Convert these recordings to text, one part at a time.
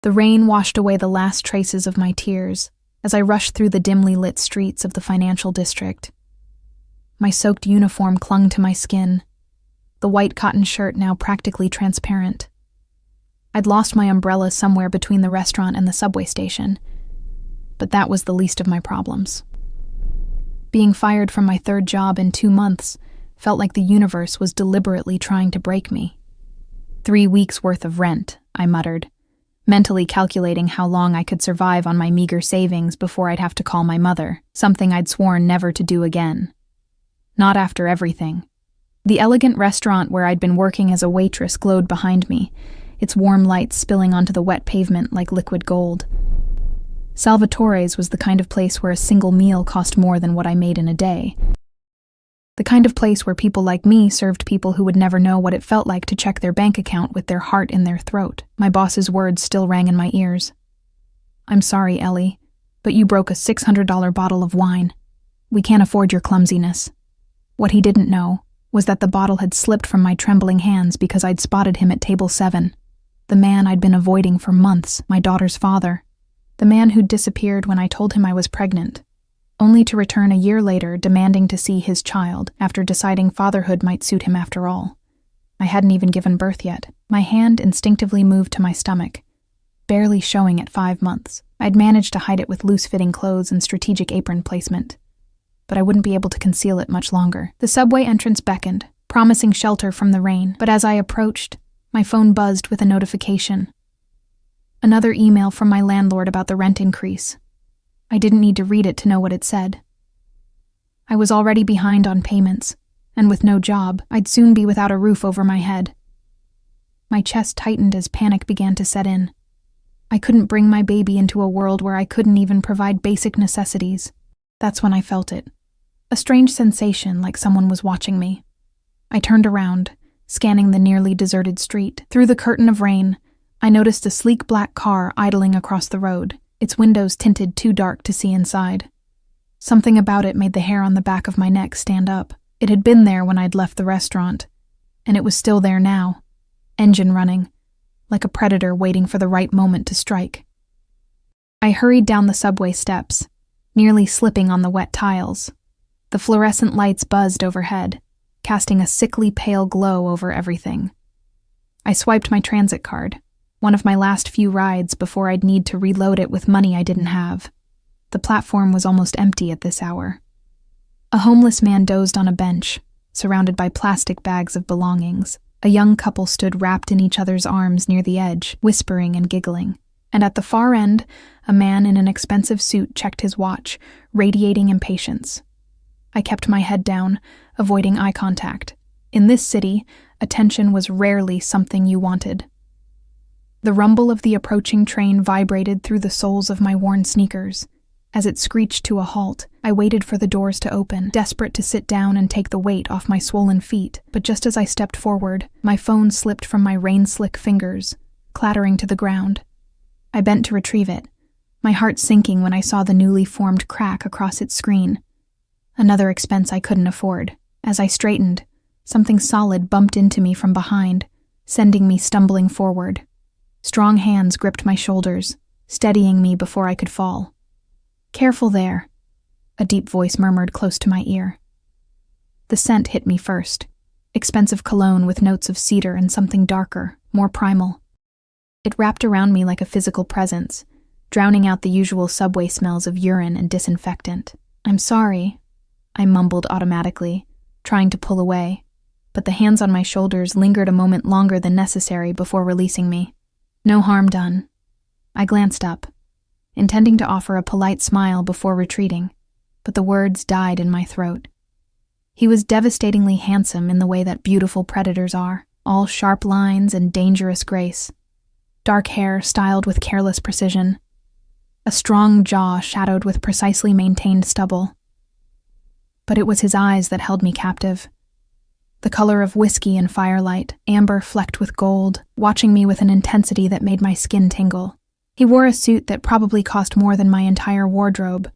The rain washed away the last traces of my tears as I rushed through the dimly lit streets of the financial district. My soaked uniform clung to my skin, the white cotton shirt now practically transparent. I'd lost my umbrella somewhere between the restaurant and the subway station, but that was the least of my problems. Being fired from my third job in 2 months felt like the universe was deliberately trying to break me. 3 weeks' worth of rent, I muttered, mentally calculating how long I could survive on my meager savings before I'd have to call my mother, something I'd sworn never to do again. Not after everything. The elegant restaurant where I'd been working as a waitress glowed behind me, its warm lights spilling onto the wet pavement like liquid gold. Salvatore's was the kind of place where a single meal cost more than what I made in a day. The kind of place where people like me served people who would never know what it felt like to check their bank account with their heart in their throat. My boss's words still rang in my ears. "I'm sorry, Ellie, but you broke a $600 bottle of wine. We can't afford your clumsiness." What he didn't know was that the bottle had slipped from my trembling hands because I'd spotted him at table 7. The man I'd been avoiding for months, my daughter's father. The man who'd disappeared when I told him I was pregnant, only to return a year later demanding to see his child after deciding fatherhood might suit him after all. I hadn't even given birth yet. My hand instinctively moved to my stomach, barely showing at 5 months. I'd managed to hide it with loose-fitting clothes and strategic apron placement, but I wouldn't be able to conceal it much longer. The subway entrance beckoned, promising shelter from the rain, but as I approached, my phone buzzed with a notification. Another email from my landlord about the rent increase. I didn't need to read it to know what it said. I was already behind on payments, and with no job, I'd soon be without a roof over my head. My chest tightened as panic began to set in. I couldn't bring my baby into a world where I couldn't even provide basic necessities. That's when I felt it. A strange sensation, like someone was watching me. I turned around, scanning the nearly deserted street. Through the curtain of rain, I noticed a sleek black car idling across the road, its windows tinted too dark to see inside. Something about it made the hair on the back of my neck stand up. It had been there when I'd left the restaurant, and it was still there now, engine running, like a predator waiting for the right moment to strike. I hurried down the subway steps, nearly slipping on the wet tiles. The fluorescent lights buzzed overhead, casting a sickly pale glow over everything. I swiped my transit card, one of my last few rides before I'd need to reload it with money I didn't have. The platform was almost empty at this hour. A homeless man dozed on a bench, surrounded by plastic bags of belongings. A young couple stood wrapped in each other's arms near the edge, whispering and giggling. And at the far end, a man in an expensive suit checked his watch, radiating impatience. I kept my head down, avoiding eye contact. In this city, attention was rarely something you wanted. The rumble of the approaching train vibrated through the soles of my worn sneakers. As it screeched to a halt, I waited for the doors to open, desperate to sit down and take the weight off my swollen feet. But just as I stepped forward, my phone slipped from my rain-slick fingers, clattering to the ground. I bent to retrieve it, my heart sinking when I saw the newly formed crack across its screen. Another expense I couldn't afford. As I straightened, something solid bumped into me from behind, sending me stumbling forward. Strong hands gripped my shoulders, steadying me before I could fall. "Careful there," a deep voice murmured close to my ear. The scent hit me first, expensive cologne with notes of cedar and something darker, more primal. It wrapped around me like a physical presence, drowning out the usual subway smells of urine and disinfectant. "I'm sorry," I mumbled automatically, trying to pull away, but the hands on my shoulders lingered a moment longer than necessary before releasing me. No harm done. I glanced up, intending to offer a polite smile before retreating, but the words died in my throat. He was devastatingly handsome in the way that beautiful predators are, all sharp lines and dangerous grace. Dark hair styled with careless precision, a strong jaw shadowed with precisely maintained stubble. But it was his eyes that held me captive. The color of whiskey in firelight, amber flecked with gold, watching me with an intensity that made my skin tingle. He wore a suit that probably cost more than my entire wardrobe,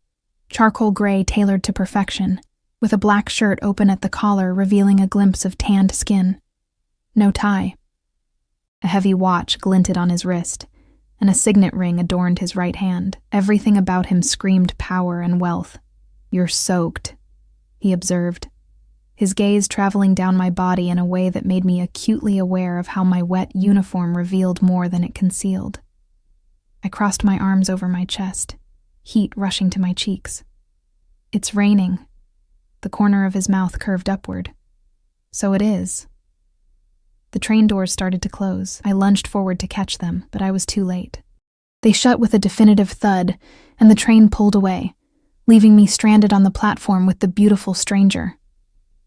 charcoal gray tailored to perfection, with a black shirt open at the collar revealing a glimpse of tanned skin. No tie. A heavy watch glinted on his wrist, and a signet ring adorned his right hand. Everything about him screamed power and wealth. "You're soaked," he observed, his gaze traveling down my body in a way that made me acutely aware of how my wet uniform revealed more than it concealed. I crossed my arms over my chest, heat rushing to my cheeks. "It's raining." The corner of his mouth curved upward. "So it is." The train doors started to close. I lunged forward to catch them, but I was too late. They shut with a definitive thud, and the train pulled away, leaving me stranded on the platform with the beautiful stranger.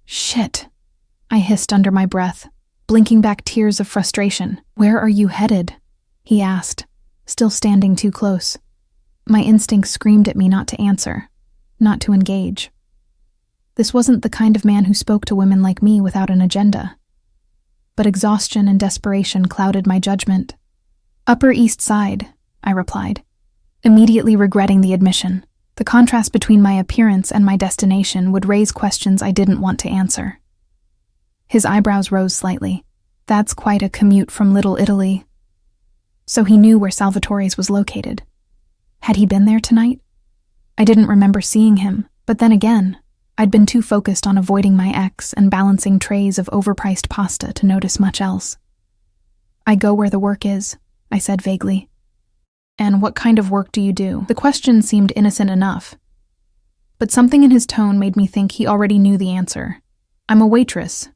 "Shit," I hissed under my breath, blinking back tears of frustration. "Where are you headed?" he asked, still standing too close. My instincts screamed at me not to answer, not to engage. This wasn't the kind of man who spoke to women like me without an agenda. But exhaustion and desperation clouded my judgment. "Upper East Side," I replied, immediately regretting the admission. The contrast between my appearance and my destination would raise questions I didn't want to answer. His eyebrows rose slightly. "That's quite a commute from Little Italy." So he knew where Salvatore's was located. Had he been there tonight? I didn't remember seeing him, but then again, I'd been too focused on avoiding my ex and balancing trays of overpriced pasta to notice much else. "I go where the work is," I said vaguely. "And what kind of work do you do?" The question seemed innocent enough, but something in his tone made me think he already knew the answer. "I'm a waitress."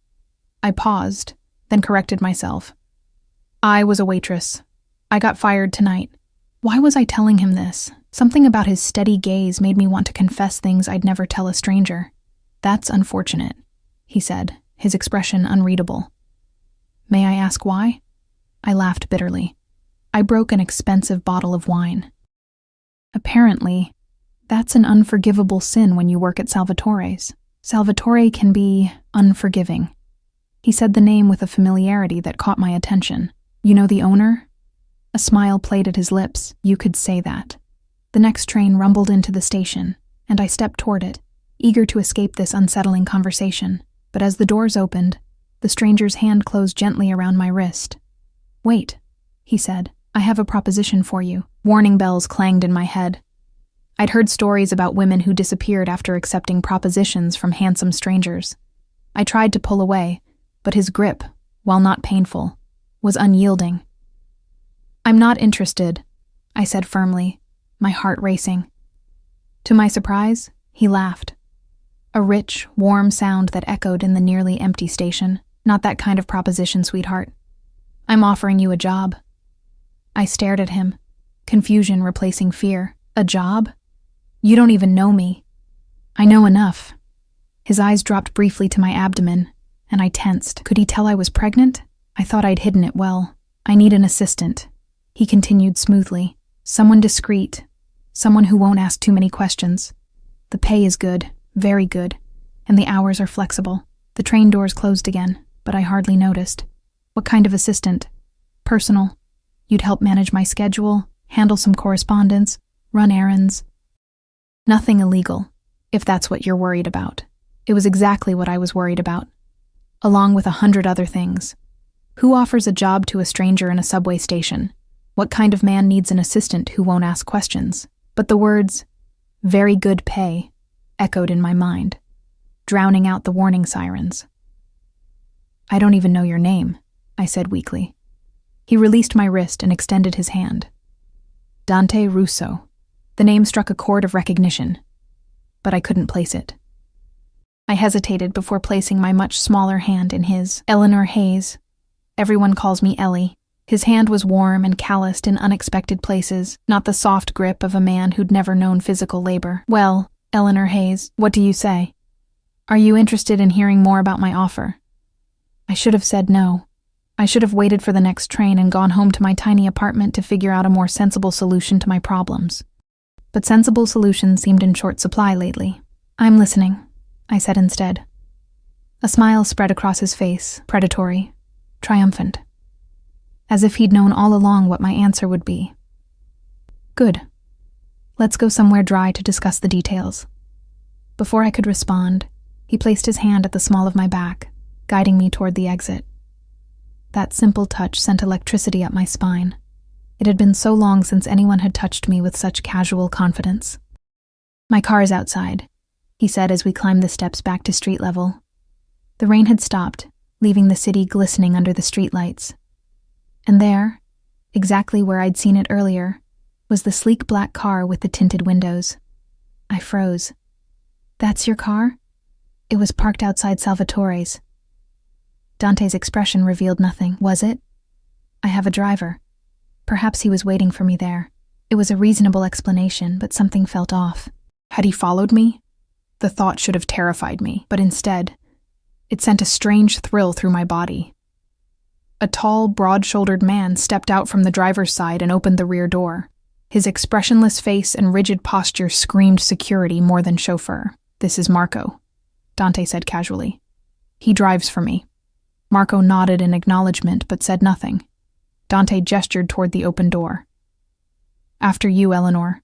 I paused, then corrected myself. "I was a waitress. I got fired tonight." Why was I telling him this? Something about his steady gaze made me want to confess things I'd never tell a stranger. "That's unfortunate," he said, his expression unreadable. "May I ask why?" I laughed bitterly. I broke an expensive bottle of wine. "Apparently, that's an unforgivable sin when you work at Salvatore's. Salvatore can be unforgiving." He said the name with a familiarity that caught my attention. "You know the owner?" A smile played at his lips. "You could say that." The next train rumbled into the station, and I stepped toward it, eager to escape this unsettling conversation. But as the doors opened, the stranger's hand closed gently around my wrist. "Wait," he said. "I have a proposition for you." Warning bells clanged in my head. I'd heard stories about women who disappeared after accepting propositions from handsome strangers. I tried to pull away, but his grip, while not painful, was unyielding. "I'm not interested," I said firmly, my heart racing. To my surprise, he laughed. A rich, warm sound that echoed in the nearly empty station. "Not that kind of proposition, sweetheart. I'm offering you a job." I stared at him, confusion replacing fear. "A job? You don't even know me." "I know enough." His eyes dropped briefly to my abdomen, and I tensed. Could he tell I was pregnant? I thought I'd hidden it well. "I need an assistant," he continued smoothly. "Someone discreet, someone who won't ask too many questions. The pay is good, very good, and the hours are flexible." The train doors closed again, but I hardly noticed. "What kind of assistant?" "Personal. You'd help manage my schedule, handle some correspondence, run errands." "Nothing illegal, if that's what you're worried about." It was exactly what I was worried about, along with 100 other things. Who offers a job to a stranger in a subway station? What kind of man needs an assistant who won't ask questions? But the words, "very good pay," echoed in my mind, drowning out the warning sirens. "I don't even know your name," I said weakly. He released my wrist and extended his hand. "Dante Russo." The name struck a chord of recognition, but I couldn't place it. I hesitated before placing my much smaller hand in his. "Eleanor Hayes. Everyone calls me Ellie." His hand was warm and calloused in unexpected places, not the soft grip of a man who'd never known physical labor. "Well, Eleanor Hayes, what do you say? Are you interested in hearing more about my offer?" I should have said no. I should have waited for the next train and gone home to my tiny apartment to figure out a more sensible solution to my problems. But sensible solutions seemed in short supply lately. "I'm listening," I said instead. A smile spread across his face, predatory, triumphant, as if he'd known all along what my answer would be. "Good. Let's go somewhere dry to discuss the details." Before I could respond, he placed his hand at the small of my back, guiding me toward the exit. That simple touch sent electricity up my spine. It had been so long since anyone had touched me with such casual confidence. "My car is outside," he said as we climbed the steps back to street level. The rain had stopped, leaving the city glistening under the streetlights. And there, exactly where I'd seen it earlier, was the sleek black car with the tinted windows. I froze. "That's your car?" It was parked outside Salvatore's. Dante's expression revealed nothing. "Was it?" "I have a driver." Perhaps he was waiting for me there. It was a reasonable explanation, but something felt off. Had he followed me? The thought should have terrified me, but instead, it sent a strange thrill through my body. A tall, broad-shouldered man stepped out from the driver's side and opened the rear door. His expressionless face and rigid posture screamed security more than chauffeur. "This is Marco," Dante said casually. "He drives for me." Marco nodded in acknowledgement but said nothing. Dante gestured toward the open door. "After you, Eleanor."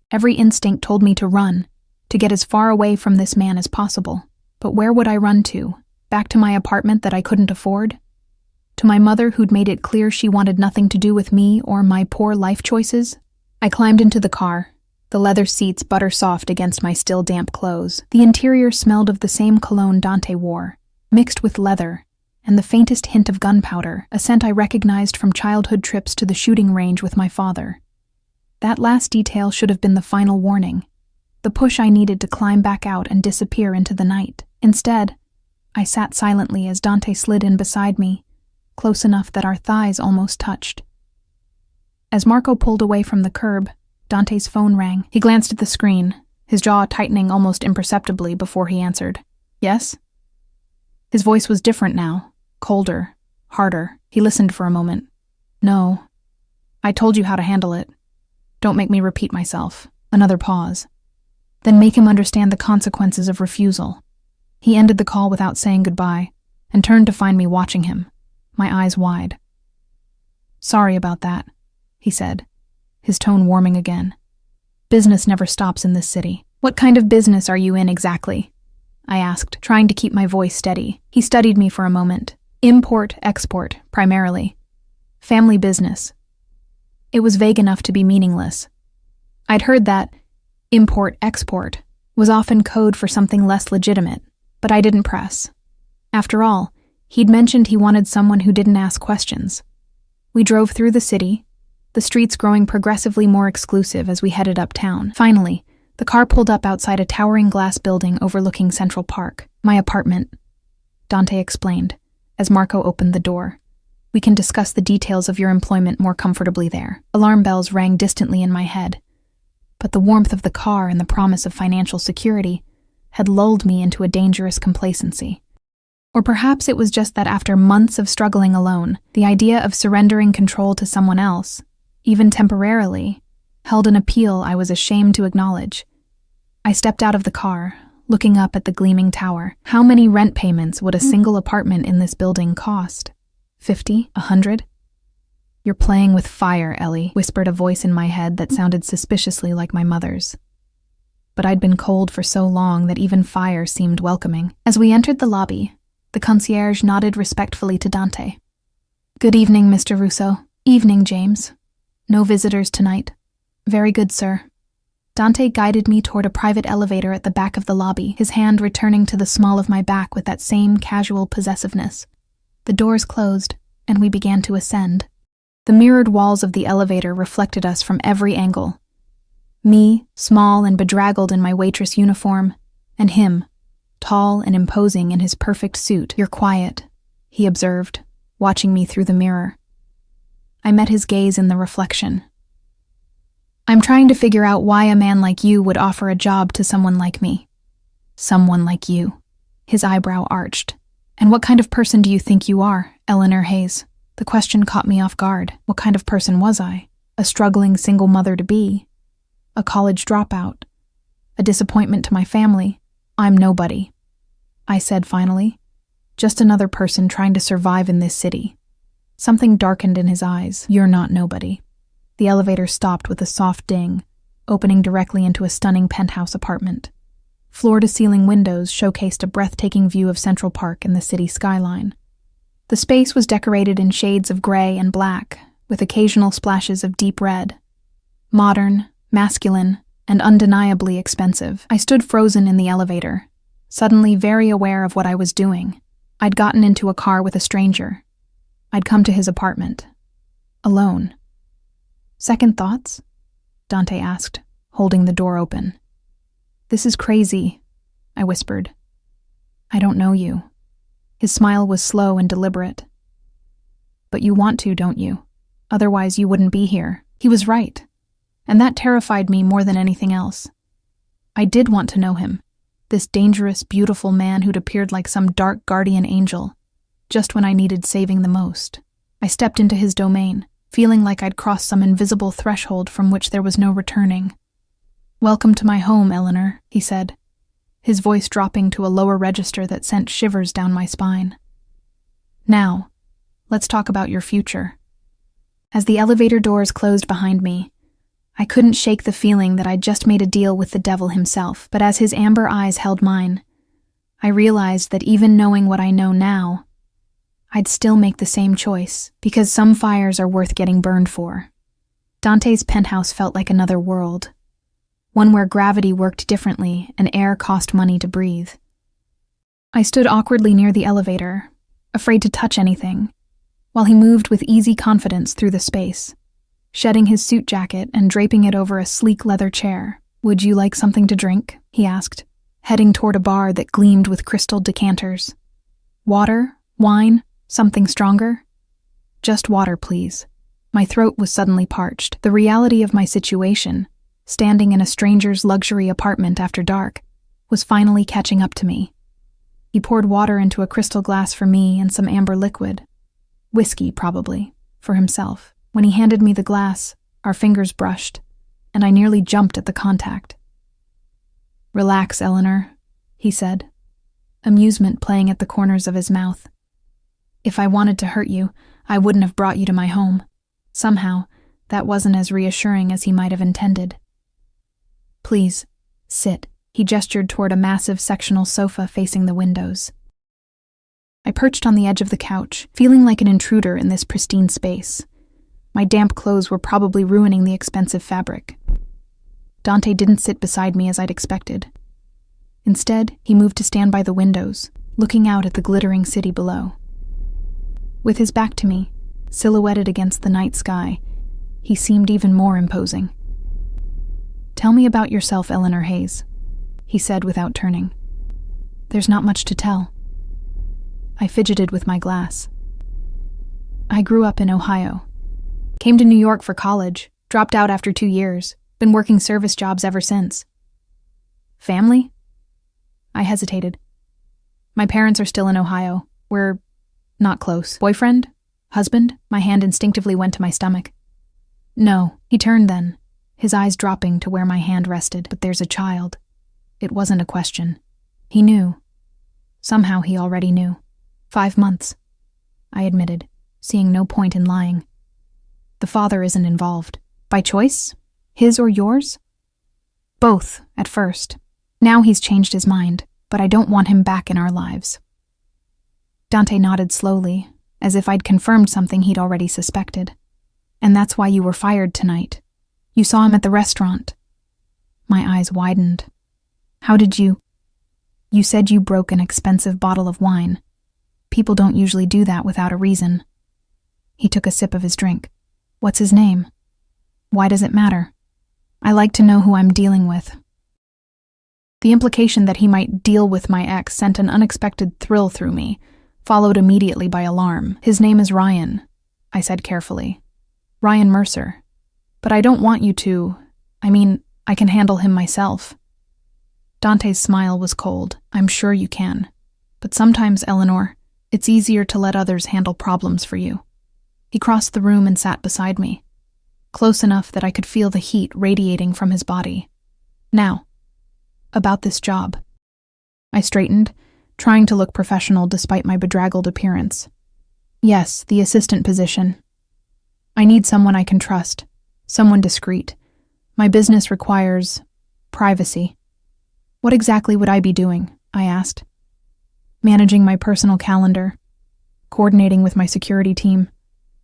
Every instinct told me to run, to get as far away from this man as possible. But where would I run to? Back to my apartment that I couldn't afford? To my mother who'd made it clear she wanted nothing to do with me or my poor life choices? I climbed into the car, the leather seats butter-soft against my still damp clothes. The interior smelled of the same cologne Dante wore, mixed with leather, and the faintest hint of gunpowder, a scent I recognized from childhood trips to the shooting range with my father. That last detail should have been the final warning, the push I needed to climb back out and disappear into the night. Instead, I sat silently as Dante slid in beside me, close enough that our thighs almost touched. As Marco pulled away from the curb, Dante's phone rang. He glanced at the screen, his jaw tightening almost imperceptibly before he answered. "Yes?" His voice was different now, colder, harder. He listened for a moment. "No. I told you how to handle it. Don't make me repeat myself." Another pause. "Then make him understand the consequences of refusal." He ended the call without saying goodbye, and turned to find me watching him, my eyes wide. "Sorry about that," he said, his tone warming again. "Business never stops in this city." "What kind of business are you in exactly?" I asked, trying to keep my voice steady. He studied me for a moment. "Import-export, primarily. Family business." It was vague enough to be meaningless. I'd heard that import-export was often code for something less legitimate, but I didn't press. After all, he'd mentioned he wanted someone who didn't ask questions. We drove through the city, the streets growing progressively more exclusive as we headed uptown. Finally, the car pulled up outside a towering glass building overlooking Central Park. "My apartment," Dante explained, as Marco opened the door. "We can discuss the details of your employment more comfortably there." Alarm bells rang distantly in my head, but the warmth of the car and the promise of financial security had lulled me into a dangerous complacency. Or perhaps it was just that after months of struggling alone, the idea of surrendering control to someone else, even temporarily, held an appeal I was ashamed to acknowledge. I stepped out of the car, looking up at the gleaming tower. How many rent payments would a single apartment in this building cost? 50? 100? "You're playing with fire, Ellie," whispered a voice in my head that sounded suspiciously like my mother's. But I'd been cold for so long that even fire seemed welcoming. As we entered the lobby, the concierge nodded respectfully to Dante. "Good evening, Mr. Russo." "Evening, James. No visitors tonight." "Very good, sir." Dante guided me toward a private elevator at the back of the lobby, his hand returning to the small of my back with that same casual possessiveness. The doors closed, and we began to ascend. The mirrored walls of the elevator reflected us from every angle. Me, small and bedraggled in my waitress uniform, and him, tall and imposing in his perfect suit. "You're quiet," he observed, watching me through the mirror. I met his gaze in the reflection. "I'm trying to figure out why a man like you would offer a job to someone like me." "Someone like you." His eyebrow arched. "And what kind of person do you think you are, Eleanor Hayes?" The question caught me off guard. What kind of person was I? A struggling single mother-to-be? A college dropout? A disappointment to my family? "I'm nobody," I said finally. "Just another person trying to survive in this city." Something darkened in his eyes. "You're not nobody." The elevator stopped with a soft ding, opening directly into a stunning penthouse apartment. Floor-to-ceiling windows showcased a breathtaking view of Central Park and the city skyline. The space was decorated in shades of gray and black, with occasional splashes of deep red. Modern, masculine, and undeniably expensive. I stood frozen in the elevator, suddenly very aware of what I was doing. I'd gotten into a car with a stranger. I'd come to his apartment. Alone. Second thoughts? Dante asked, holding the door open. This is crazy, I whispered. I don't know you. His smile was slow and deliberate. But you want to, don't you? Otherwise you wouldn't be here. He was right. And that terrified me more than anything else. I did want to know him, this dangerous, beautiful man who'd appeared like some dark guardian angel, just when I needed saving the most. I stepped into his domain, feeling like I'd crossed some invisible threshold from which there was no returning. Welcome to my home, Eleanor, he said, his voice dropping to a lower register that sent shivers down my spine. Now, let's talk about your future. As the elevator doors closed behind me, I couldn't shake the feeling that I'd just made a deal with the devil himself, but as his amber eyes held mine, I realized that even knowing what I know now, I'd still make the same choice, because some fires are worth getting burned for. Dante's penthouse felt like another world, one where gravity worked differently and air cost money to breathe. I stood awkwardly near the elevator, afraid to touch anything, while he moved with easy confidence through the space, shedding his suit jacket and draping it over a sleek leather chair. Would you like something to drink? He asked, heading toward a bar that gleamed with crystal decanters. Water? Wine? Something stronger? Just water, please. My throat was suddenly parched. The reality of my situation, standing in a stranger's luxury apartment after dark, was finally catching up to me. He poured water into a crystal glass for me and some amber liquid. Whiskey, probably, for himself. When he handed me the glass, our fingers brushed, and I nearly jumped at the contact. Relax, Eleanor, he said, amusement playing at the corners of his mouth. If I wanted to hurt you, I wouldn't have brought you to my home. Somehow, that wasn't as reassuring as he might have intended. Please, sit. He gestured toward a massive sectional sofa facing the windows. I perched on the edge of the couch, feeling like an intruder in this pristine space. My damp clothes were probably ruining the expensive fabric. Dante didn't sit beside me as I'd expected. Instead, he moved to stand by the windows, looking out at the glittering city below. With his back to me, silhouetted against the night sky, he seemed even more imposing. Tell me about yourself, Eleanor Hayes, he said without turning. There's not much to tell. I fidgeted with my glass. I grew up in Ohio. Came to New York for college, dropped out after 2 years, been working service jobs ever since. Family? I hesitated. My parents are still in Ohio. We're not close. Boyfriend? Husband? My hand instinctively went to my stomach. No, he turned then, his eyes dropping to where my hand rested. But there's a child. It wasn't a question. He knew. Somehow he already knew. 5 months, I admitted, seeing no point in lying. The father isn't involved. By choice? His or yours? Both, at first. Now he's changed his mind, but I don't want him back in our lives. Dante nodded slowly, as if I'd confirmed something he'd already suspected. And that's why you were fired tonight. You saw him at the restaurant. My eyes widened. How did you? You said you broke an expensive bottle of wine. People don't usually do that without a reason. He took a sip of his drink. What's his name? Why does it matter? I like to know who I'm dealing with. The implication that he might deal with my ex sent an unexpected thrill through me, followed immediately by alarm. His name is Ryan, I said carefully. Ryan Mercer. But I don't want you to. I can handle him myself. Dante's smile was cold. I'm sure you can. But sometimes, Eleanor, it's easier to let others handle problems for you. He crossed the room and sat beside me, close enough that I could feel the heat radiating from his body. Now, about this job. I straightened, trying to look professional despite my bedraggled appearance. Yes, the assistant position. I need someone I can trust, someone discreet. My business requires privacy. What exactly would I be doing? I asked. Managing my personal calendar, coordinating with my security team,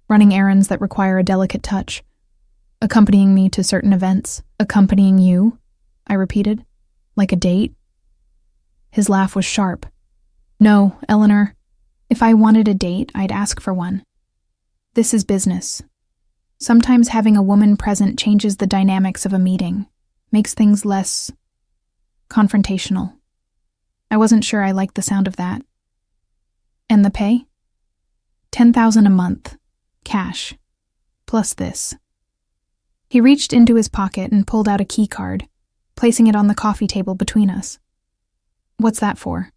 running errands that require a delicate touch, accompanying me to certain events. Accompanying you? I repeated. Like a date? His laugh was sharp. No, Eleanor. If I wanted a date, I'd ask for one. This is business. Sometimes having a woman present changes the dynamics of a meeting, makes things less confrontational. I wasn't sure I liked the sound of that. And the pay? $10,000 a month, cash, plus this. He reached into his pocket and pulled out a key card, placing it on the coffee table between us. What's that for?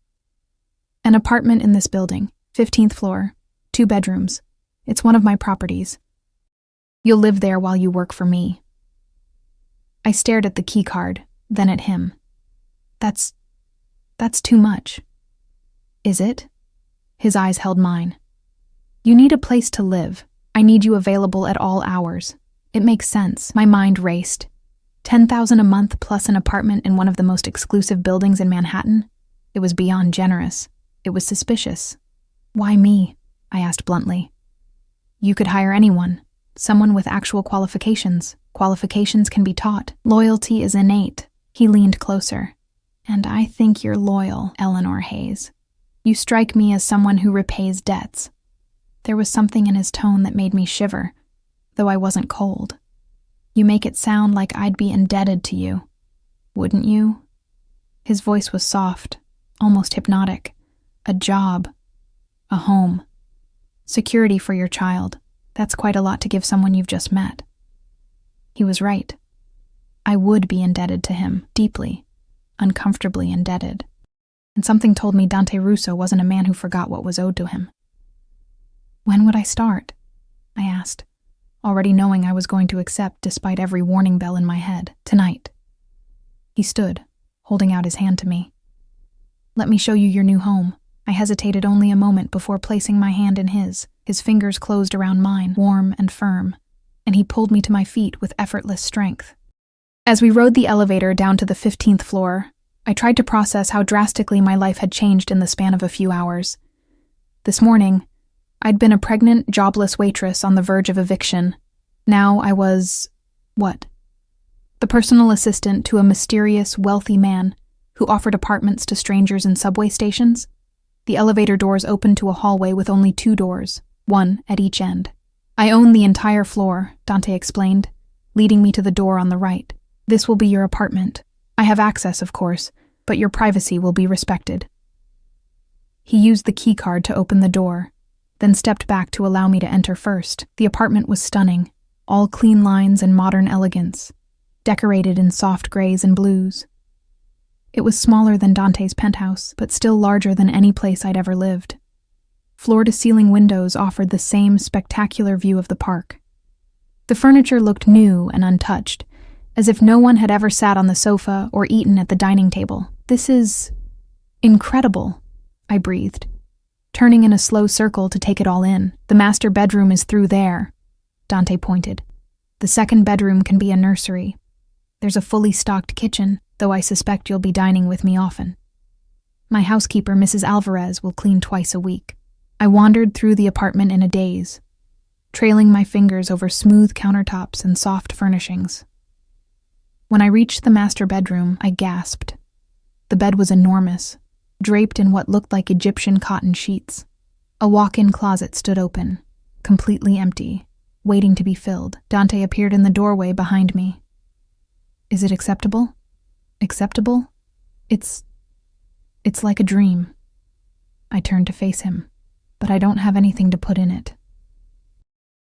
An apartment in this building, 15th floor, 2 bedrooms. It's one of my properties. You'll live there while you work for me. I stared at the key card, then at him. That's too much. Is it? His eyes held mine. You need a place to live. I need you available at all hours. It makes sense. My mind raced. $10,000 a month plus an apartment in one of the most exclusive buildings in Manhattan? It was beyond generous. It was suspicious. Why me? I asked bluntly. You could hire anyone. Someone with actual qualifications. Qualifications can be taught. Loyalty is innate. He leaned closer. And I think you're loyal, Eleanor Hayes. You strike me as someone who repays debts. There was something in his tone that made me shiver, though I wasn't cold. You make it sound like I'd be indebted to you. Wouldn't you? His voice was soft, almost hypnotic. A job. A home. Security for your child. That's quite a lot to give someone you've just met. He was right. I would be indebted to him, deeply, uncomfortably indebted. And something told me Dante Russo wasn't a man who forgot what was owed to him. When would I start? I asked, already knowing I was going to accept despite every warning bell in my head. Tonight. He stood, holding out his hand to me. Let me show you your new home. I hesitated only a moment before placing my hand in his. His fingers closed around mine, warm and firm, and he pulled me to my feet with effortless strength. As we rode the elevator down to the 15th floor, I tried to process how drastically my life had changed in the span of a few hours. This morning, I'd been a pregnant, jobless waitress on the verge of eviction. Now I was... what? The personal assistant to a mysterious, wealthy man who offered apartments to strangers in subway stations. The elevator doors opened to a hallway with only 2 doors, one at each end. I own the entire floor, Dante explained, leading me to the door on the right. This will be your apartment. I have access, of course, but your privacy will be respected. He used the key card to open the door, then stepped back to allow me to enter first. The apartment was stunning, all clean lines and modern elegance, decorated in soft grays and blues. It was smaller than Dante's penthouse, but still larger than any place I'd ever lived. Floor-to-ceiling windows offered the same spectacular view of the park. The furniture looked new and untouched, as if no one had ever sat on the sofa or eaten at the dining table. This is... incredible, I breathed, turning in a slow circle to take it all in. The master bedroom is through there, Dante pointed. The second bedroom can be a nursery. There's a fully stocked kitchen, though I suspect you'll be dining with me often. My housekeeper, Mrs. Alvarez, will clean twice a week. I wandered through the apartment in a daze, trailing my fingers over smooth countertops and soft furnishings. When I reached the master bedroom, I gasped. The bed was enormous, draped in what looked like Egyptian cotton sheets. A walk-in closet stood open, completely empty, waiting to be filled. Dante appeared in the doorway behind me. Is it acceptable? Acceptable? It's like a dream. I turned to face him, but I don't have anything to put in it.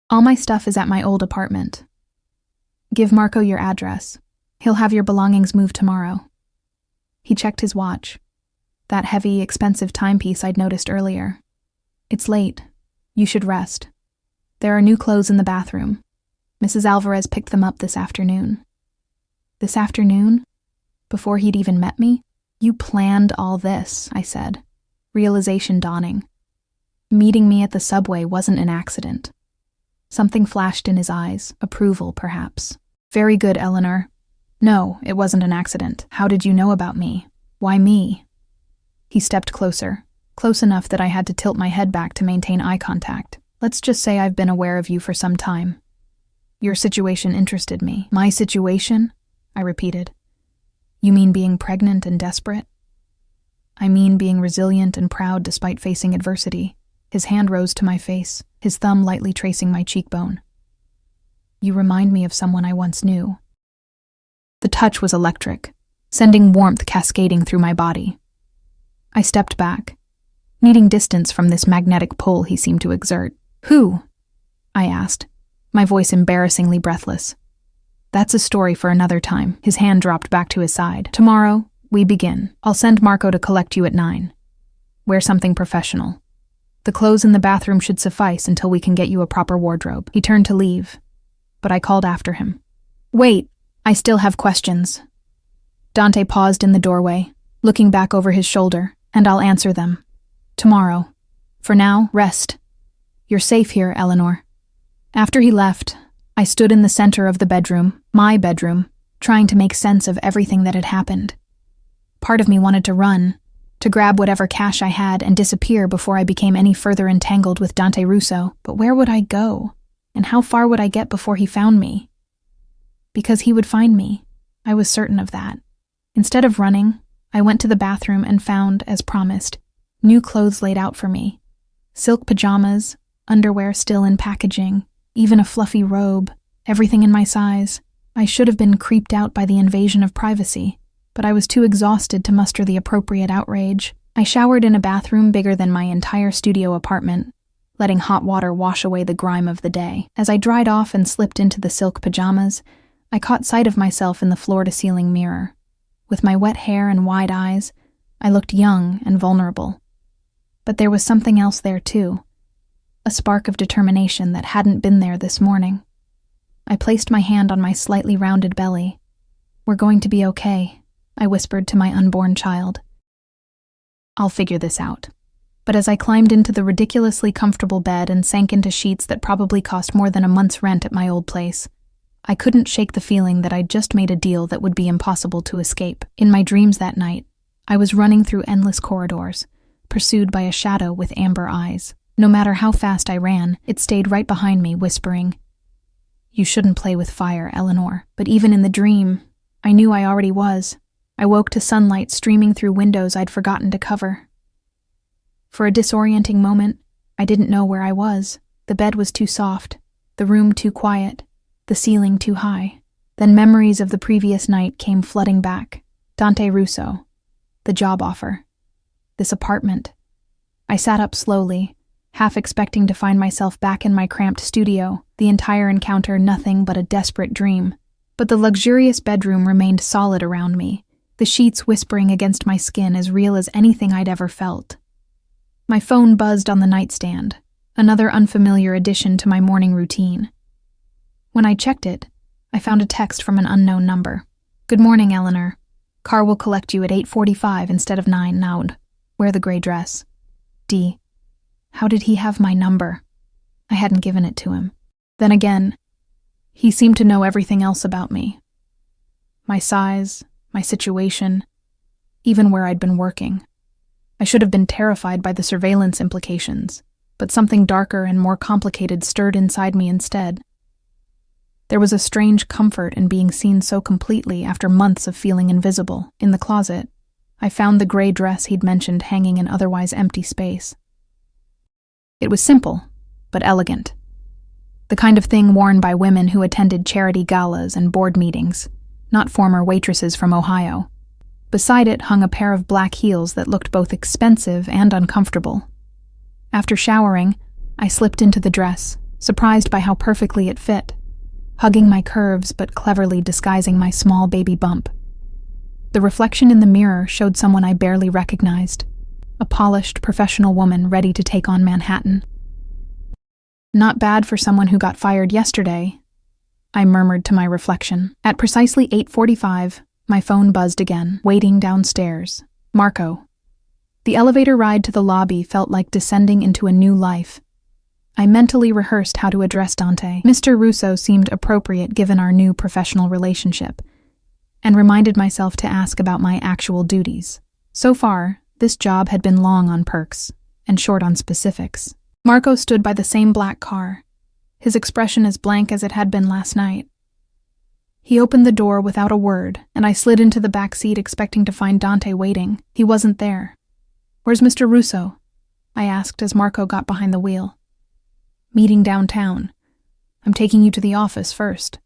All my stuff is at my old apartment. Give Marco your address. He'll have your belongings moved tomorrow. He checked his watch, that heavy, expensive timepiece I'd noticed earlier. It's late. You should rest. There are new clothes in the bathroom. Mrs. Alvarez picked them up this afternoon. This afternoon? Before he'd even met me? You planned all this, I said, realization dawning. Meeting me at the subway wasn't an accident. Something flashed in his eyes, approval, perhaps. Very good, Eleanor. No, it wasn't an accident. How did you know about me? Why me? He stepped closer, close enough that I had to tilt my head back to maintain eye contact. Let's just say I've been aware of you for some time. Your situation interested me. My situation? I repeated. You mean being pregnant and desperate? I mean being resilient and proud despite facing adversity. His hand rose to my face, his thumb lightly tracing my cheekbone. You remind me of someone I once knew. The touch was electric, sending warmth cascading through my body. I stepped back, needing distance from this magnetic pull he seemed to exert. Who? I asked, my voice embarrassingly breathless. That's a story for another time. His hand dropped back to his side. Tomorrow, we begin. I'll send Marco to collect you at 9. Wear something professional. The clothes in the bathroom should suffice until we can get you a proper wardrobe. He turned to leave, but I called after him. Wait, I still have questions. Dante paused in the doorway, looking back over his shoulder, and I'll answer them. Tomorrow. For now, rest. You're safe here, Eleanor. After he left, I stood in the center of the bedroom, my bedroom, trying to make sense of everything that had happened. Part of me wanted to run, to grab whatever cash I had and disappear before I became any further entangled with Dante Russo. But where would I go? And how far would I get before he found me? Because he would find me. I was certain of that. Instead of running, I went to the bathroom and found, as promised, new clothes laid out for me. Silk pajamas, underwear still in packaging, even a fluffy robe, everything in my size. I should have been creeped out by the invasion of privacy, but I was too exhausted to muster the appropriate outrage. I showered in a bathroom bigger than my entire studio apartment, letting hot water wash away the grime of the day. As I dried off and slipped into the silk pajamas, I caught sight of myself in the floor-to-ceiling mirror. With my wet hair and wide eyes, I looked young and vulnerable. But there was something else there too, a spark of determination that hadn't been there this morning. I placed my hand on my slightly rounded belly. We're going to be okay, I whispered to my unborn child. I'll figure this out. But as I climbed into the ridiculously comfortable bed and sank into sheets that probably cost more than a month's rent at my old place, I couldn't shake the feeling that I'd just made a deal that would be impossible to escape. In my dreams that night, I was running through endless corridors, pursued by a shadow with amber eyes. No matter how fast I ran, it stayed right behind me, whispering, "You shouldn't play with fire, Eleanor." But even in the dream, I knew I already was. I woke to sunlight streaming through windows I'd forgotten to cover. For a disorienting moment, I didn't know where I was. The bed was too soft, the room too quiet, the ceiling too high. Then memories of the previous night came flooding back. Dante Russo, the job offer, this apartment. I sat up slowly, half expecting to find myself back in my cramped studio, the entire encounter nothing but a desperate dream. But the luxurious bedroom remained solid around me, the sheets whispering against my skin as real as anything I'd ever felt. My phone buzzed on the nightstand, another unfamiliar addition to my morning routine. When I checked it, I found a text from an unknown number. "Good morning, Eleanor. Car will collect you at 8:45 instead of 9 now. Wear the gray dress. D." How did he have my number? I hadn't given it to him. Then again, he seemed to know everything else about me. My size, my situation, even where I'd been working. I should have been terrified by the surveillance implications, but something darker and more complicated stirred inside me instead. There was a strange comfort in being seen so completely after months of feeling invisible. In the closet, I found the gray dress he'd mentioned hanging in otherwise empty space. It was simple, but elegant. The kind of thing worn by women who attended charity galas and board meetings, not former waitresses from Ohio. Beside it hung a pair of black heels that looked both expensive and uncomfortable. After showering, I slipped into the dress, surprised by how perfectly it fit, hugging my curves but cleverly disguising my small baby bump. The reflection in the mirror showed someone I barely recognized, a polished, professional woman ready to take on Manhattan. "Not bad for someone who got fired yesterday," I murmured to my reflection. At precisely 8:45, my phone buzzed again, waiting downstairs. Marco. The elevator ride to the lobby felt like descending into a new life. I mentally rehearsed how to address Dante. Mr. Russo seemed appropriate given our new professional relationship, and reminded myself to ask about my actual duties. So far, this job had been long on perks and short on specifics. Marco stood by the same black car, his expression as blank as it had been last night. He opened the door without a word, and I slid into the back seat expecting to find Dante waiting. He wasn't there. "Where's Mr. Russo?" I asked as Marco got behind the wheel. "Meeting downtown. I'm taking you to the office first."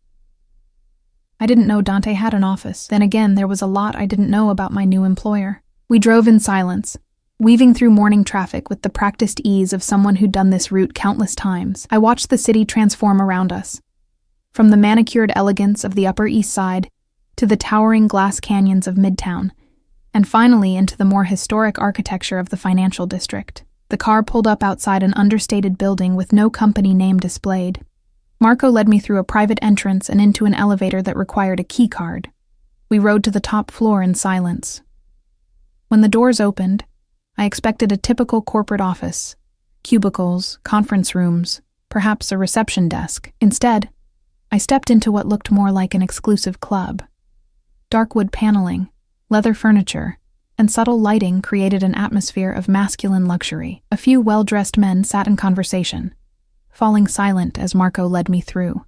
I didn't know Dante had an office. Then again, there was a lot I didn't know about my new employer. We drove in silence, weaving through morning traffic with the practiced ease of someone who'd done this route countless times. I watched the city transform around us, from the manicured elegance of the Upper East Side to the towering glass canyons of Midtown, and finally into the more historic architecture of the financial district. The car pulled up outside an understated building with no company name displayed. Marco led me through a private entrance and into an elevator that required a key card. We rode to the top floor in silence. When the doors opened, I expected a typical corporate office: cubicles, conference rooms, perhaps a reception desk. Instead, I stepped into what looked more like an exclusive club. Dark wood paneling, leather furniture, and subtle lighting created an atmosphere of masculine luxury. A few well-dressed men sat in conversation, falling silent as Marco led me through.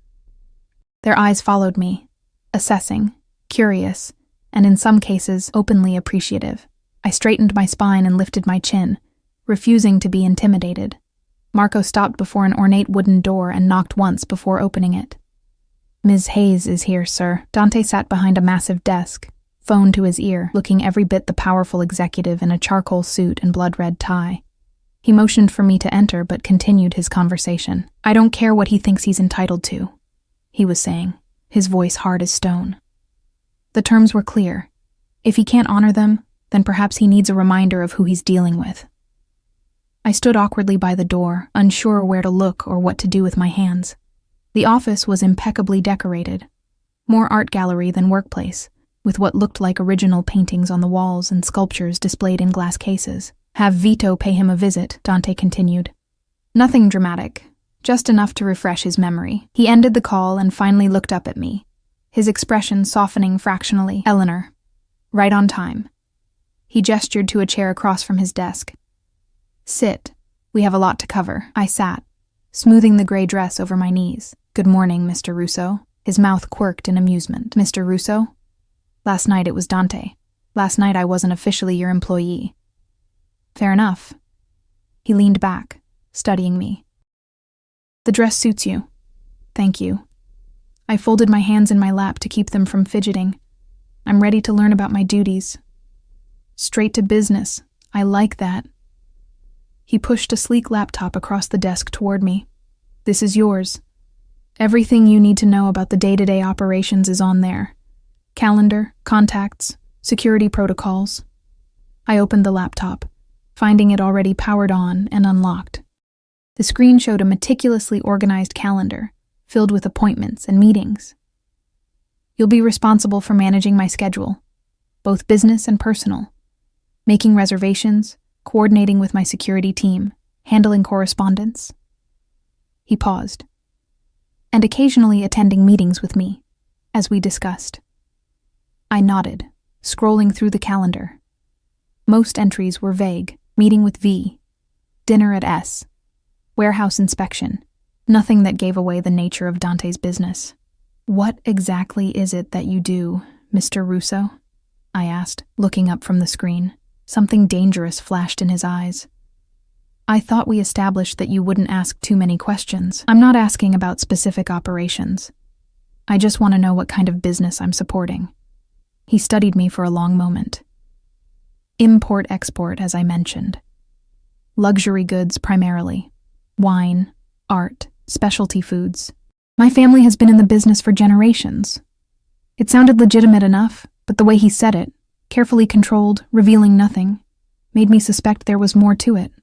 Their eyes followed me, assessing, curious, and in some cases openly appreciative. I straightened my spine and lifted my chin, refusing to be intimidated. Marco stopped before an ornate wooden door and knocked once before opening it. "Ms. Hayes is here, sir." Dante sat behind a massive desk, phone to his ear, looking every bit the powerful executive in a charcoal suit and blood-red tie. He motioned for me to enter but continued his conversation. "I don't care what he thinks he's entitled to," he was saying, his voice hard as stone. "The terms were clear. If he can't honor them, then perhaps he needs a reminder of who he's dealing with." I stood awkwardly by the door, unsure where to look or what to do with my hands. The office was impeccably decorated, more art gallery than workplace, with what looked like original paintings on the walls and sculptures displayed in glass cases. "Have Vito pay him a visit," Dante continued. "Nothing dramatic, just enough to refresh his memory." He ended the call and finally looked up at me, his expression softening fractionally. "Eleanor, right on time." He gestured to a chair across from his desk. "Sit. We have a lot to cover." I sat, smoothing the gray dress over my knees. "Good morning, Mr. Russo." His mouth quirked in amusement. "Mr. Russo? Last night it was Dante. Last night I wasn't officially your employee." "Fair enough." He leaned back, studying me. "The dress suits you." "Thank you." I folded my hands in my lap to keep them from fidgeting. "I'm ready to learn about my duties." "Straight to business. I like that." He pushed a sleek laptop across the desk toward me. "This is yours. Everything you need to know about the day-to-day operations is on there. Calendar, contacts, security protocols." I opened the laptop, finding it already powered on and unlocked. The screen showed a meticulously organized calendar, filled with appointments and meetings. "You'll be responsible for managing my schedule, both business and personal, making reservations, coordinating with my security team, handling correspondence." He paused. "And occasionally attending meetings with me, as we discussed." I nodded, scrolling through the calendar. Most entries were vague: meeting with V, dinner at S, warehouse inspection, nothing that gave away the nature of Dante's business. "What exactly is it that you do, Mr. Russo?" I asked, looking up from the screen. Something dangerous flashed in his eyes. "I thought we established that you wouldn't ask too many questions." "I'm not asking about specific operations. I just want to know what kind of business I'm supporting." He studied me for a long moment. "Import-export, as I mentioned. Luxury goods primarily. Wine, art, specialty foods. My family has been in the business for generations." It sounded legitimate enough, but the way he said it, carefully controlled, revealing nothing, made me suspect there was more to it.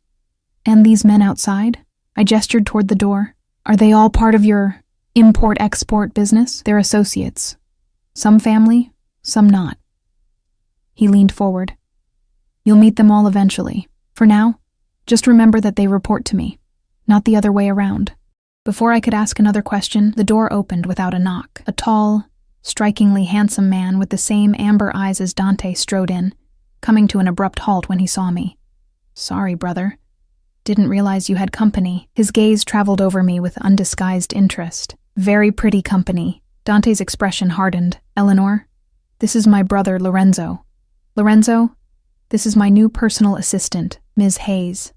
"And these men outside?" I gestured toward the door. "Are they all part of your import-export business?" "They're associates. Some family, some not." He leaned forward. "You'll meet them all eventually. For now, just remember that they report to me, not the other way around." Before I could ask another question, the door opened without a knock. A tall, strikingly handsome man with the same amber eyes as Dante strode in, coming to an abrupt halt when he saw me. "Sorry, brother." Didn't realize you had company. His gaze traveled over me with undisguised interest. Very pretty company. Dante's expression hardened. Eleanor, this is my brother Lorenzo. Lorenzo, this is my new personal assistant, Ms. Hayes.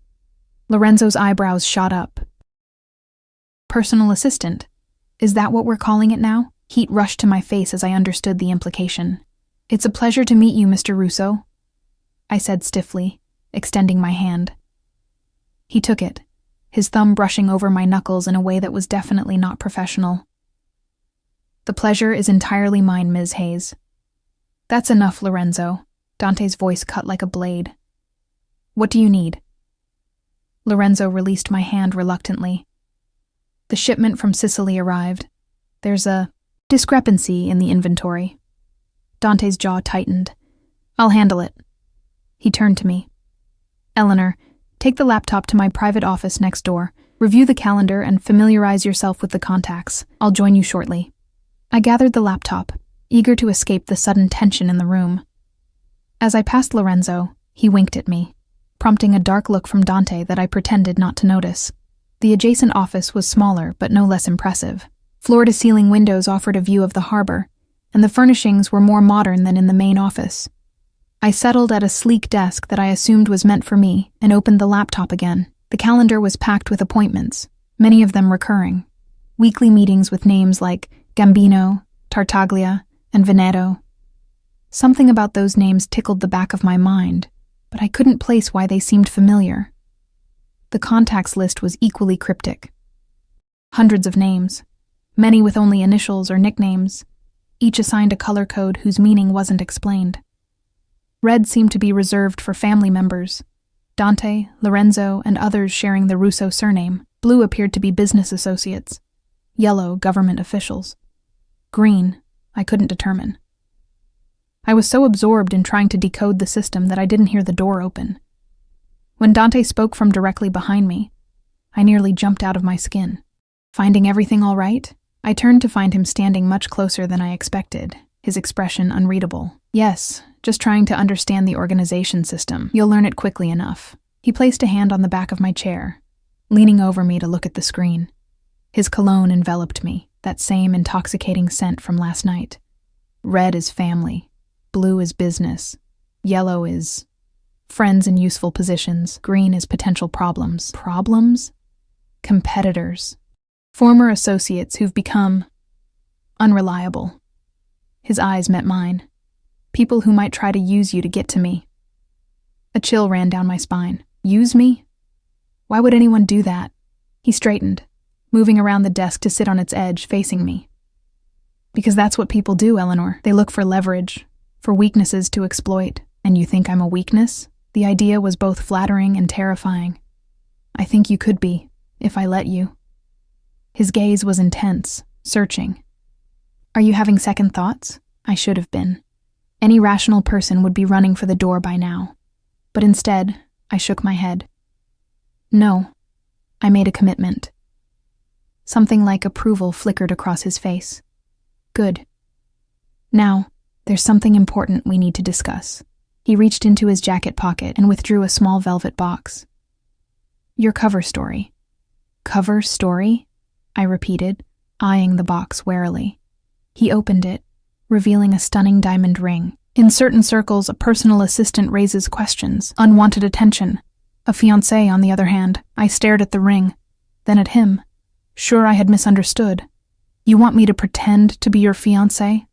Lorenzo's eyebrows shot up. Personal assistant? Is that what we're calling it now? Heat rushed to my face as I understood the implication. It's a pleasure to meet you, Mr. Russo, I said stiffly, extending my hand. He took it, his thumb brushing over my knuckles in a way that was definitely not professional. The pleasure is entirely mine, Ms. Hayes. That's enough, Lorenzo. Dante's voice cut like a blade. What do you need? Lorenzo released my hand reluctantly. The shipment from Sicily arrived. There's a discrepancy in the inventory. Dante's jaw tightened. I'll handle it. He turned to me. Eleanor, take the laptop to my private office next door. Review the calendar and familiarize yourself with the contacts. I'll join you shortly. I gathered the laptop, eager to escape the sudden tension in the room. As I passed Lorenzo, he winked at me, prompting a dark look from Dante that I pretended not to notice. The adjacent office was smaller but no less impressive. Floor-to-ceiling windows offered a view of the harbor, and the furnishings were more modern than in the main office. I settled at a sleek desk that I assumed was meant for me and opened the laptop again. The calendar was packed with appointments, many of them recurring. Weekly meetings with names like Gambino, Tartaglia, and Veneto. Something about those names tickled the back of my mind, but I couldn't place why they seemed familiar. The contacts list was equally cryptic. Hundreds of names, many with only initials or nicknames, each assigned a color code whose meaning wasn't explained. Red seemed to be reserved for family members, Dante, Lorenzo, and others sharing the Russo surname. Blue appeared to be business associates. Yellow, government officials. Green, I couldn't determine. I was so absorbed in trying to decode the system that I didn't hear the door open. When Dante spoke from directly behind me, I nearly jumped out of my skin. Finding everything all right, I turned to find him standing much closer than I expected, his expression unreadable. Yes, just trying to understand the organization system. You'll learn it quickly enough. He placed a hand on the back of my chair, leaning over me to look at the screen. His cologne enveloped me, that same intoxicating scent from last night. Red is family. Blue is business. Yellow is friends in useful positions. Green is potential problems. Problems? Competitors. Former associates who've become unreliable. His eyes met mine. People who might try to use you to get to me. A chill ran down my spine. Use me? Why would anyone do that? He straightened, moving around the desk to sit on its edge, facing me. Because that's what people do, Eleanor. They look for leverage, for weaknesses to exploit. And you think I'm a weakness? The idea was both flattering and terrifying. I think you could be, if I let you. His gaze was intense, searching. Are you having second thoughts? I should have been. Any rational person would be running for the door by now. But instead, I shook my head. No, I made a commitment. Something like approval flickered across his face. Good. Now, there's something important we need to discuss. He reached into his jacket pocket and withdrew a small velvet box. Your cover story. Cover story? I repeated, eyeing the box warily. He opened it, revealing a stunning diamond ring. In certain circles, a personal assistant raises questions, unwanted attention. A fiancé, on the other hand. I stared at the ring, then at him. Sure, I had misunderstood. You want me to pretend to be your fiancé?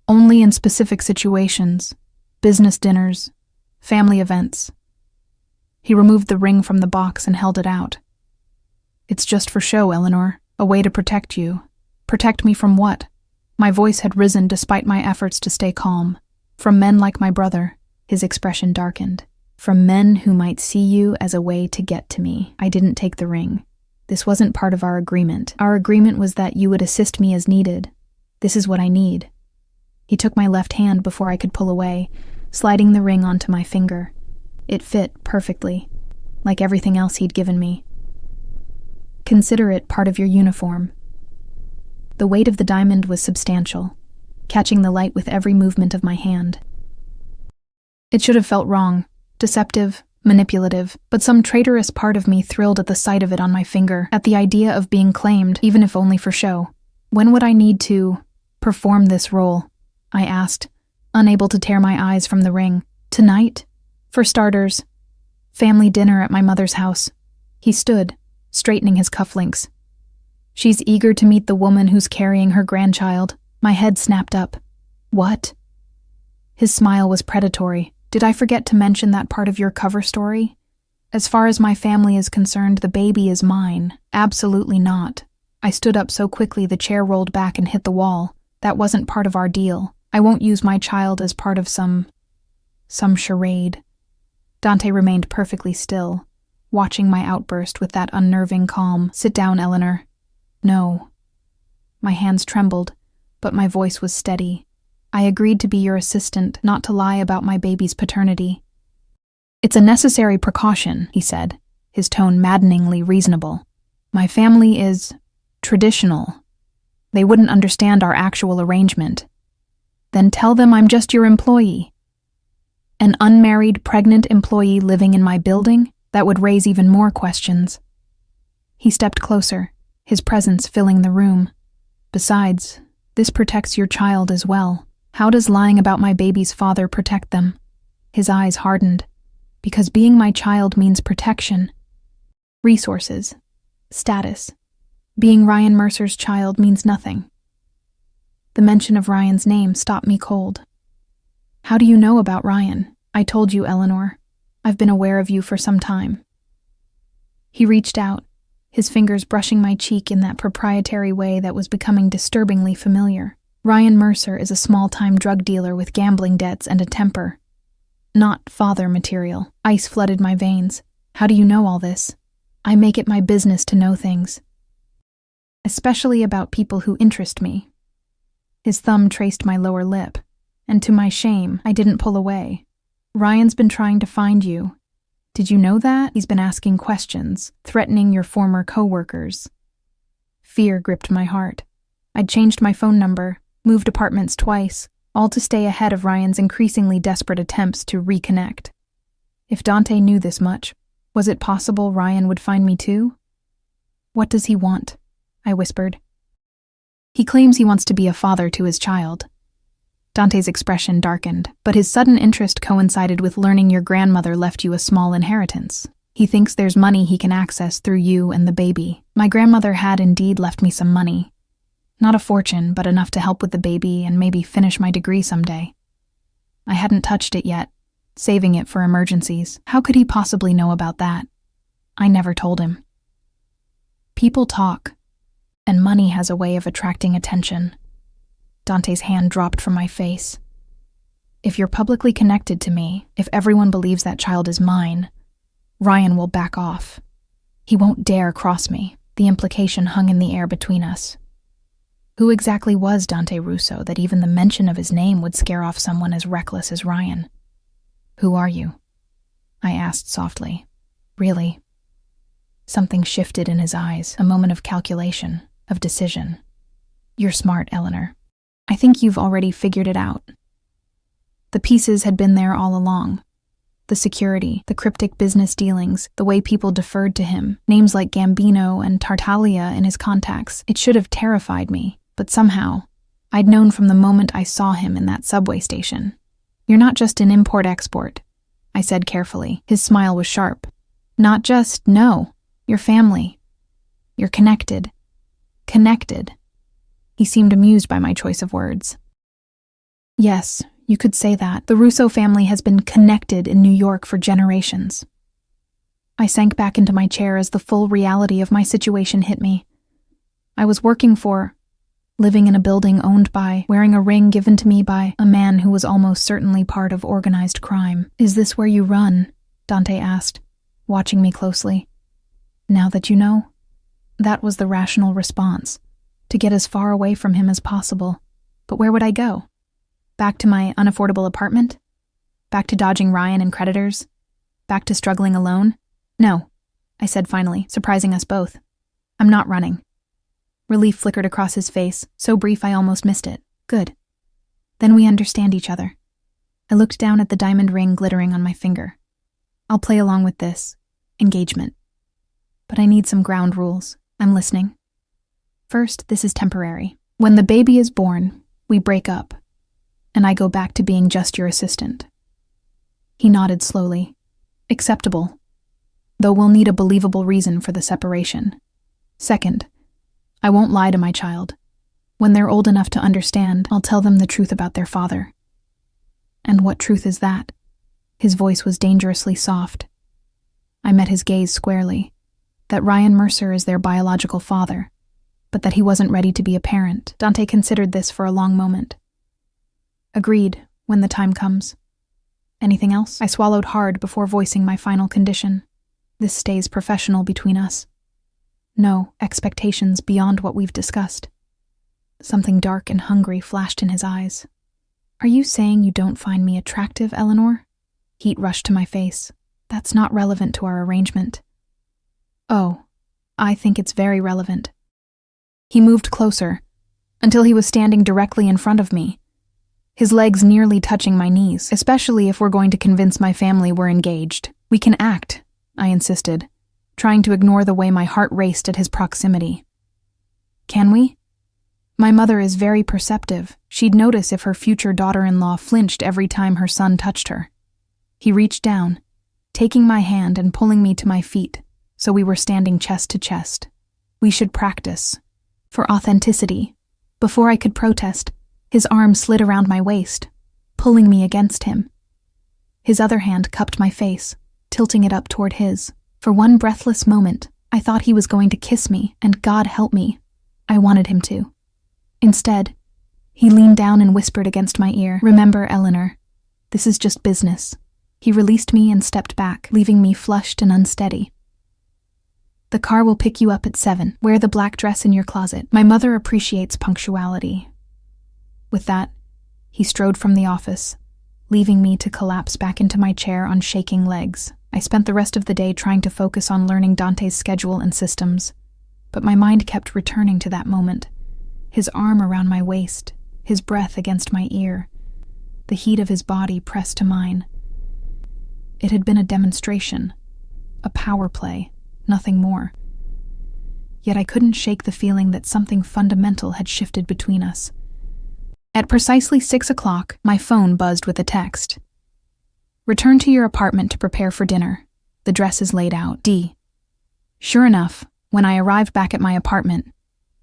Only in specific situations. Business dinners, family events. He removed the ring from the box and held it out. It's just for show, Eleanor. A way to protect you. Protect me from what? My voice had risen despite my efforts to stay calm. From men like my brother. His expression darkened. From men who might see you as a way to get to me. I didn't take the ring. This wasn't part of our agreement. Our agreement was that you would assist me as needed. This is what I need. He took my left hand before I could pull away, sliding the ring onto my finger. It fit perfectly, like everything else he'd given me. Consider it part of your uniform. The weight of the diamond was substantial, catching the light with every movement of my hand. It should have felt wrong, deceptive, manipulative, but some traitorous part of me thrilled at the sight of it on my finger, at the idea of being claimed, even if only for show. When would I need to perform this role? I asked, unable to tear my eyes from the ring. Tonight? For starters, family dinner at my mother's house. He stood, straightening his cufflinks. She's eager to meet the woman who's carrying her grandchild. My head snapped up. What? His smile was predatory. Did I forget to mention that part of your cover story? As far as my family is concerned, the baby is mine. Absolutely not. I stood up so quickly the chair rolled back and hit the wall. That wasn't part of our deal. I won't use my child as part of some charade. Dante remained perfectly still, watching my outburst with that unnerving calm. Sit down, Eleanor. No. My hands trembled, but my voice was steady. I agreed to be your assistant, not to lie about my baby's paternity. It's a necessary precaution, he said, his tone maddeningly reasonable. My family is traditional. They wouldn't understand our actual arrangement. Then tell them I'm just your employee. An unmarried, pregnant employee living in my building? That would raise even more questions. He stepped closer, his presence filling the room. Besides, this protects your child as well. How does lying about my baby's father protect them? His eyes hardened. Because being my child means protection. Resources. Status. Being Ryan Mercer's child means nothing. The mention of Ryan's name stopped me cold. How do you know about Ryan? I told you, Eleanor. I've been aware of you for some time. He reached out, his fingers brushing my cheek in that proprietary way that was becoming disturbingly familiar. Ryan Mercer is a small-time drug dealer with gambling debts and a temper. Not father material. Ice flooded my veins. How do you know all this? I make it my business to know things. Especially about people who interest me. His thumb traced my lower lip, and to my shame, I didn't pull away. Ryan's been trying to find you. Did you know that? He's been asking questions, threatening your former co-workers. Fear gripped my heart. I'd changed my phone number, moved apartments twice, all to stay ahead of Ryan's increasingly desperate attempts to reconnect. If Dante knew this much, was it possible Ryan would find me too? What does he want? I whispered. He claims he wants to be a father to his child. Dante's expression darkened, but his sudden interest coincided with learning your grandmother left you a small inheritance. He thinks there's money he can access through you and the baby. My grandmother had indeed left me some money. Not a fortune, but enough to help with the baby and maybe finish my degree someday. I hadn't touched it yet, saving it for emergencies. How could he possibly know about that? I never told him. People talk, and money has a way of attracting attention. Dante's hand dropped from my face. If you're publicly connected to me, if everyone believes that child is mine, Ryan will back off. He won't dare cross me. The implication hung in the air between us. Who exactly was Dante Russo that even the mention of his name would scare off someone as reckless as Ryan? Who are you? I asked softly. Really? Something shifted in his eyes, a moment of calculation, of decision. You're smart, Eleanor. I think you've already figured it out. The pieces had been there all along. The security, the cryptic business dealings, the way people deferred to him, names like Gambino and Tartaglia in his contacts. It should have terrified me, but somehow, I'd known from the moment I saw him in that subway station. You're not just an import-export, I said carefully. His smile was sharp. Not just, no, you're family. You're connected. Connected. He seemed amused by my choice of words. Yes, you could say that. The Russo family has been connected in New York for generations. I sank back into my chair as the full reality of my situation hit me. I was working for, living in a building owned by, wearing a ring given to me by a man who was almost certainly part of organized crime. Is this where you run? Dante asked, watching me closely. Now that you know? That was the rational response. To get as far away from him as possible. But where would I go? Back to my unaffordable apartment? Back to dodging Ryan and creditors? Back to struggling alone? No, I said finally, surprising us both. I'm not running. Relief flickered across his face, so brief I almost missed it. Good. Then we understand each other. I looked down at the diamond ring glittering on my finger. I'll play along with this. Engagement. But I need some ground rules. I'm listening. First, this is temporary. When the baby is born, we break up, and I go back to being just your assistant. He nodded slowly. Acceptable, though we'll need a believable reason for the separation. Second, I won't lie to my child. When they're old enough to understand, I'll tell them the truth about their father. And what truth is that? His voice was dangerously soft. I met his gaze squarely. That Ryan Mercer is their biological father, but that he wasn't ready to be a parent. Dante considered this for a long moment. Agreed, when the time comes. Anything else? I swallowed hard before voicing my final condition. This stays professional between us. No expectations beyond what we've discussed. Something dark and hungry flashed in his eyes. Are you saying you don't find me attractive, Eleanor? Heat rushed to my face. That's not relevant to our arrangement. Oh, I think it's very relevant. He moved closer, until he was standing directly in front of me, his legs nearly touching my knees, especially if we're going to convince my family we're engaged. We can act, I insisted, trying to ignore the way my heart raced at his proximity. Can we? My mother is very perceptive. She'd notice if her future daughter-in-law flinched every time her son touched her. He reached down, taking my hand and pulling me to my feet, so we were standing chest to chest. We should practice. For authenticity. Before I could protest, his arm slid around my waist, pulling me against him. His other hand cupped my face, tilting it up toward his. For one breathless moment, I thought he was going to kiss me, and God help me, I wanted him to. Instead, he leaned down and whispered against my ear, "Remember, Eleanor, this is just business." He released me and stepped back, leaving me flushed and unsteady. "The car will pick you up at 7. Wear the black dress in your closet. My mother appreciates punctuality." With that, he strode from the office, leaving me to collapse back into my chair on shaking legs. I spent the rest of the day trying to focus on learning Dante's schedule and systems, but my mind kept returning to that moment. His arm around my waist, his breath against my ear, the heat of his body pressed to mine. It had been a demonstration, a power play, nothing more. Yet I couldn't shake the feeling that something fundamental had shifted between us. At precisely 6 o'clock, my phone buzzed with a text. "Return to your apartment to prepare for dinner. The dress is laid out. D." Sure enough, when I arrived back at my apartment,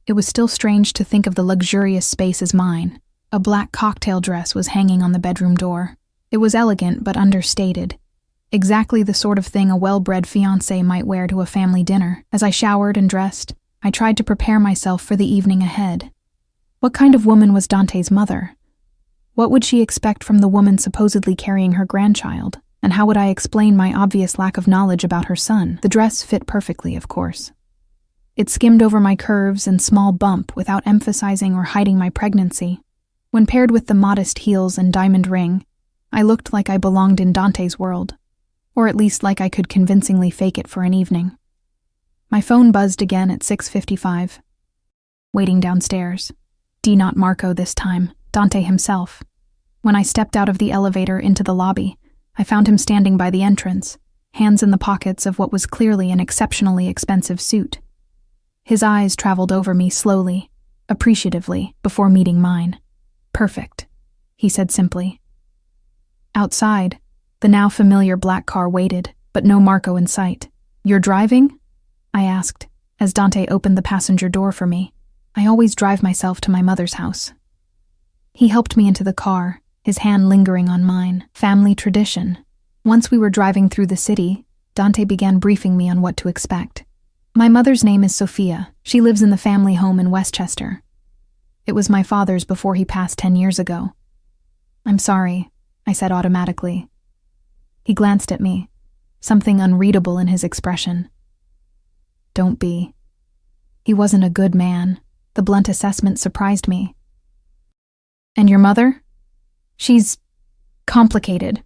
it was still strange to think of the luxurious space as mine. A black cocktail dress was hanging on the bedroom door. It was elegant but understated, exactly the sort of thing a well-bred fiancé might wear to a family dinner. As I showered and dressed, I tried to prepare myself for the evening ahead. What kind of woman was Dante's mother? What would she expect from the woman supposedly carrying her grandchild? And how would I explain my obvious lack of knowledge about her son? The dress fit perfectly, of course. It skimmed over my curves and small bump without emphasizing or hiding my pregnancy. When paired with the modest heels and diamond ring, I looked like I belonged in Dante's world, or at least like I could convincingly fake it for an evening. My phone buzzed again at 6:55. Waiting downstairs. Not Marco this time, Dante himself. When I stepped out of the elevator into the lobby, I found him standing by the entrance, hands in the pockets of what was clearly an exceptionally expensive suit. His eyes traveled over me slowly, appreciatively, before meeting mine. "Perfect," he said simply. Outside, the now familiar black car waited, but no Marco in sight. "You're driving?" I asked, as Dante opened the passenger door for me. I always drive myself to my mother's house. He helped me into the car, his hand lingering on mine. Family tradition. Once we were driving through the city, Dante began briefing me on what to expect. "My mother's name is Sophia. She lives in the family home in Westchester. It was my father's before he passed 10 years ago." "I'm sorry," I said automatically. He glanced at me, something unreadable in his expression. "Don't be." He wasn't a good man. The blunt assessment surprised me. "And your mother?" "She's complicated.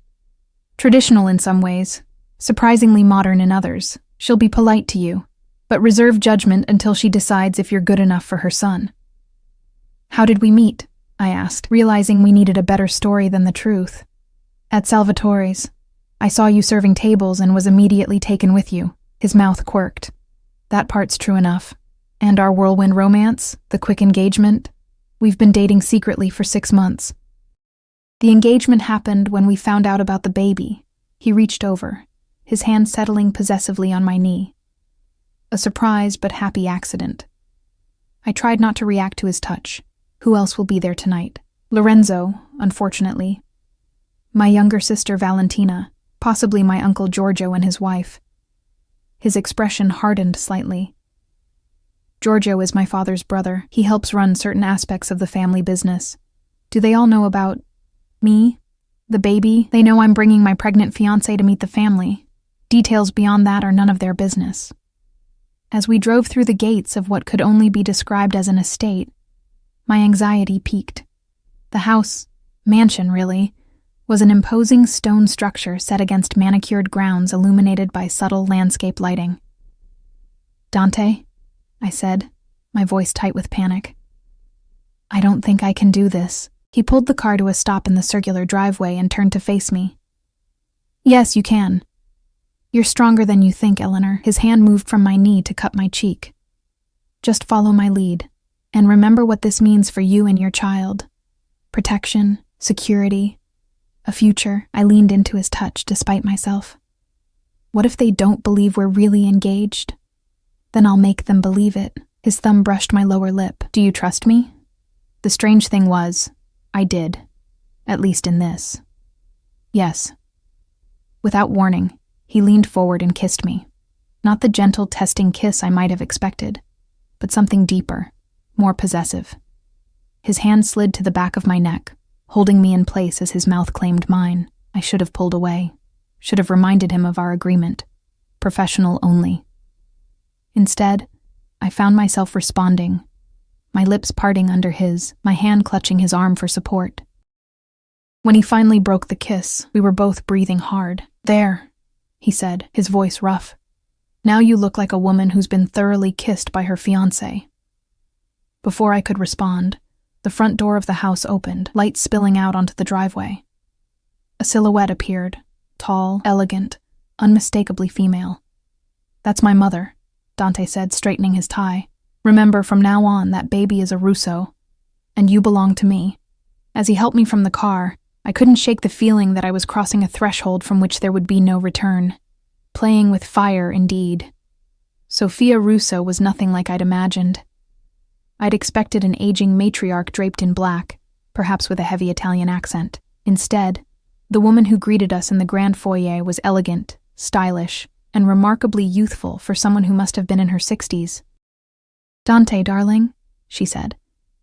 Traditional in some ways, surprisingly modern in others. She'll be polite to you, but reserve judgment until she decides if you're good enough for her son." "How did we meet?" I asked, realizing we needed a better story than the truth. "At Salvatore's. I saw you serving tables and was immediately taken with you." His mouth quirked. "That part's true enough. And our whirlwind romance, the quick engagement? We've been dating secretly for 6 months." The engagement happened when we found out about the baby. He reached over, his hand settling possessively on my knee. A surprise but happy accident. I tried not to react to his touch. Who else will be there tonight? Lorenzo, unfortunately. My younger sister Valentina, possibly my uncle Giorgio and his wife. His expression hardened slightly. Giorgio is my father's brother. He helps run certain aspects of the family business. Do they all know about me? The baby? They know I'm bringing my pregnant fiancé to meet the family. Details beyond that are none of their business. As we drove through the gates of what could only be described as an estate, my anxiety peaked. The house, mansion really, was an imposing stone structure set against manicured grounds illuminated by subtle landscape lighting. "Dante," I said, my voice tight with panic. "I don't think I can do this." He pulled the car to a stop in the circular driveway and turned to face me. "Yes, you can. You're stronger than you think, Eleanor." His hand moved from my knee to cup my cheek. "Just follow my lead, and remember what this means for you and your child. Protection, security, a future." I leaned into his touch despite myself. "What if they don't believe we're really engaged? Then I'll make them believe it." His thumb brushed my lower lip. "Do you trust me?" The strange thing was, I did. At least in this. "Yes." Without warning, he leaned forward and kissed me. Not the gentle, testing kiss I might have expected, but something deeper, more possessive. His hand slid to the back of my neck, holding me in place as his mouth claimed mine. I should have pulled away, should have reminded him of our agreement. Professional only. Instead, I found myself responding, my lips parting under his, my hand clutching his arm for support. When he finally broke the kiss, we were both breathing hard. "There," he said, his voice rough. "Now you look like a woman who's been thoroughly kissed by her fiancé." Before I could respond, the front door of the house opened, light spilling out onto the driveway. A silhouette appeared, tall, elegant, unmistakably female. "That's my mother," Dante said, straightening his tie. "Remember, from now on, that baby is a Russo, and you belong to me." As he helped me from the car, I couldn't shake the feeling that I was crossing a threshold from which there would be no return. Playing with fire, indeed. Sophia Russo was nothing like I'd imagined. I'd expected an aging matriarch draped in black, perhaps with a heavy Italian accent. Instead, the woman who greeted us in the grand foyer was elegant, stylish, and remarkably youthful for someone who must have been in her 60s. "Dante, darling," she said,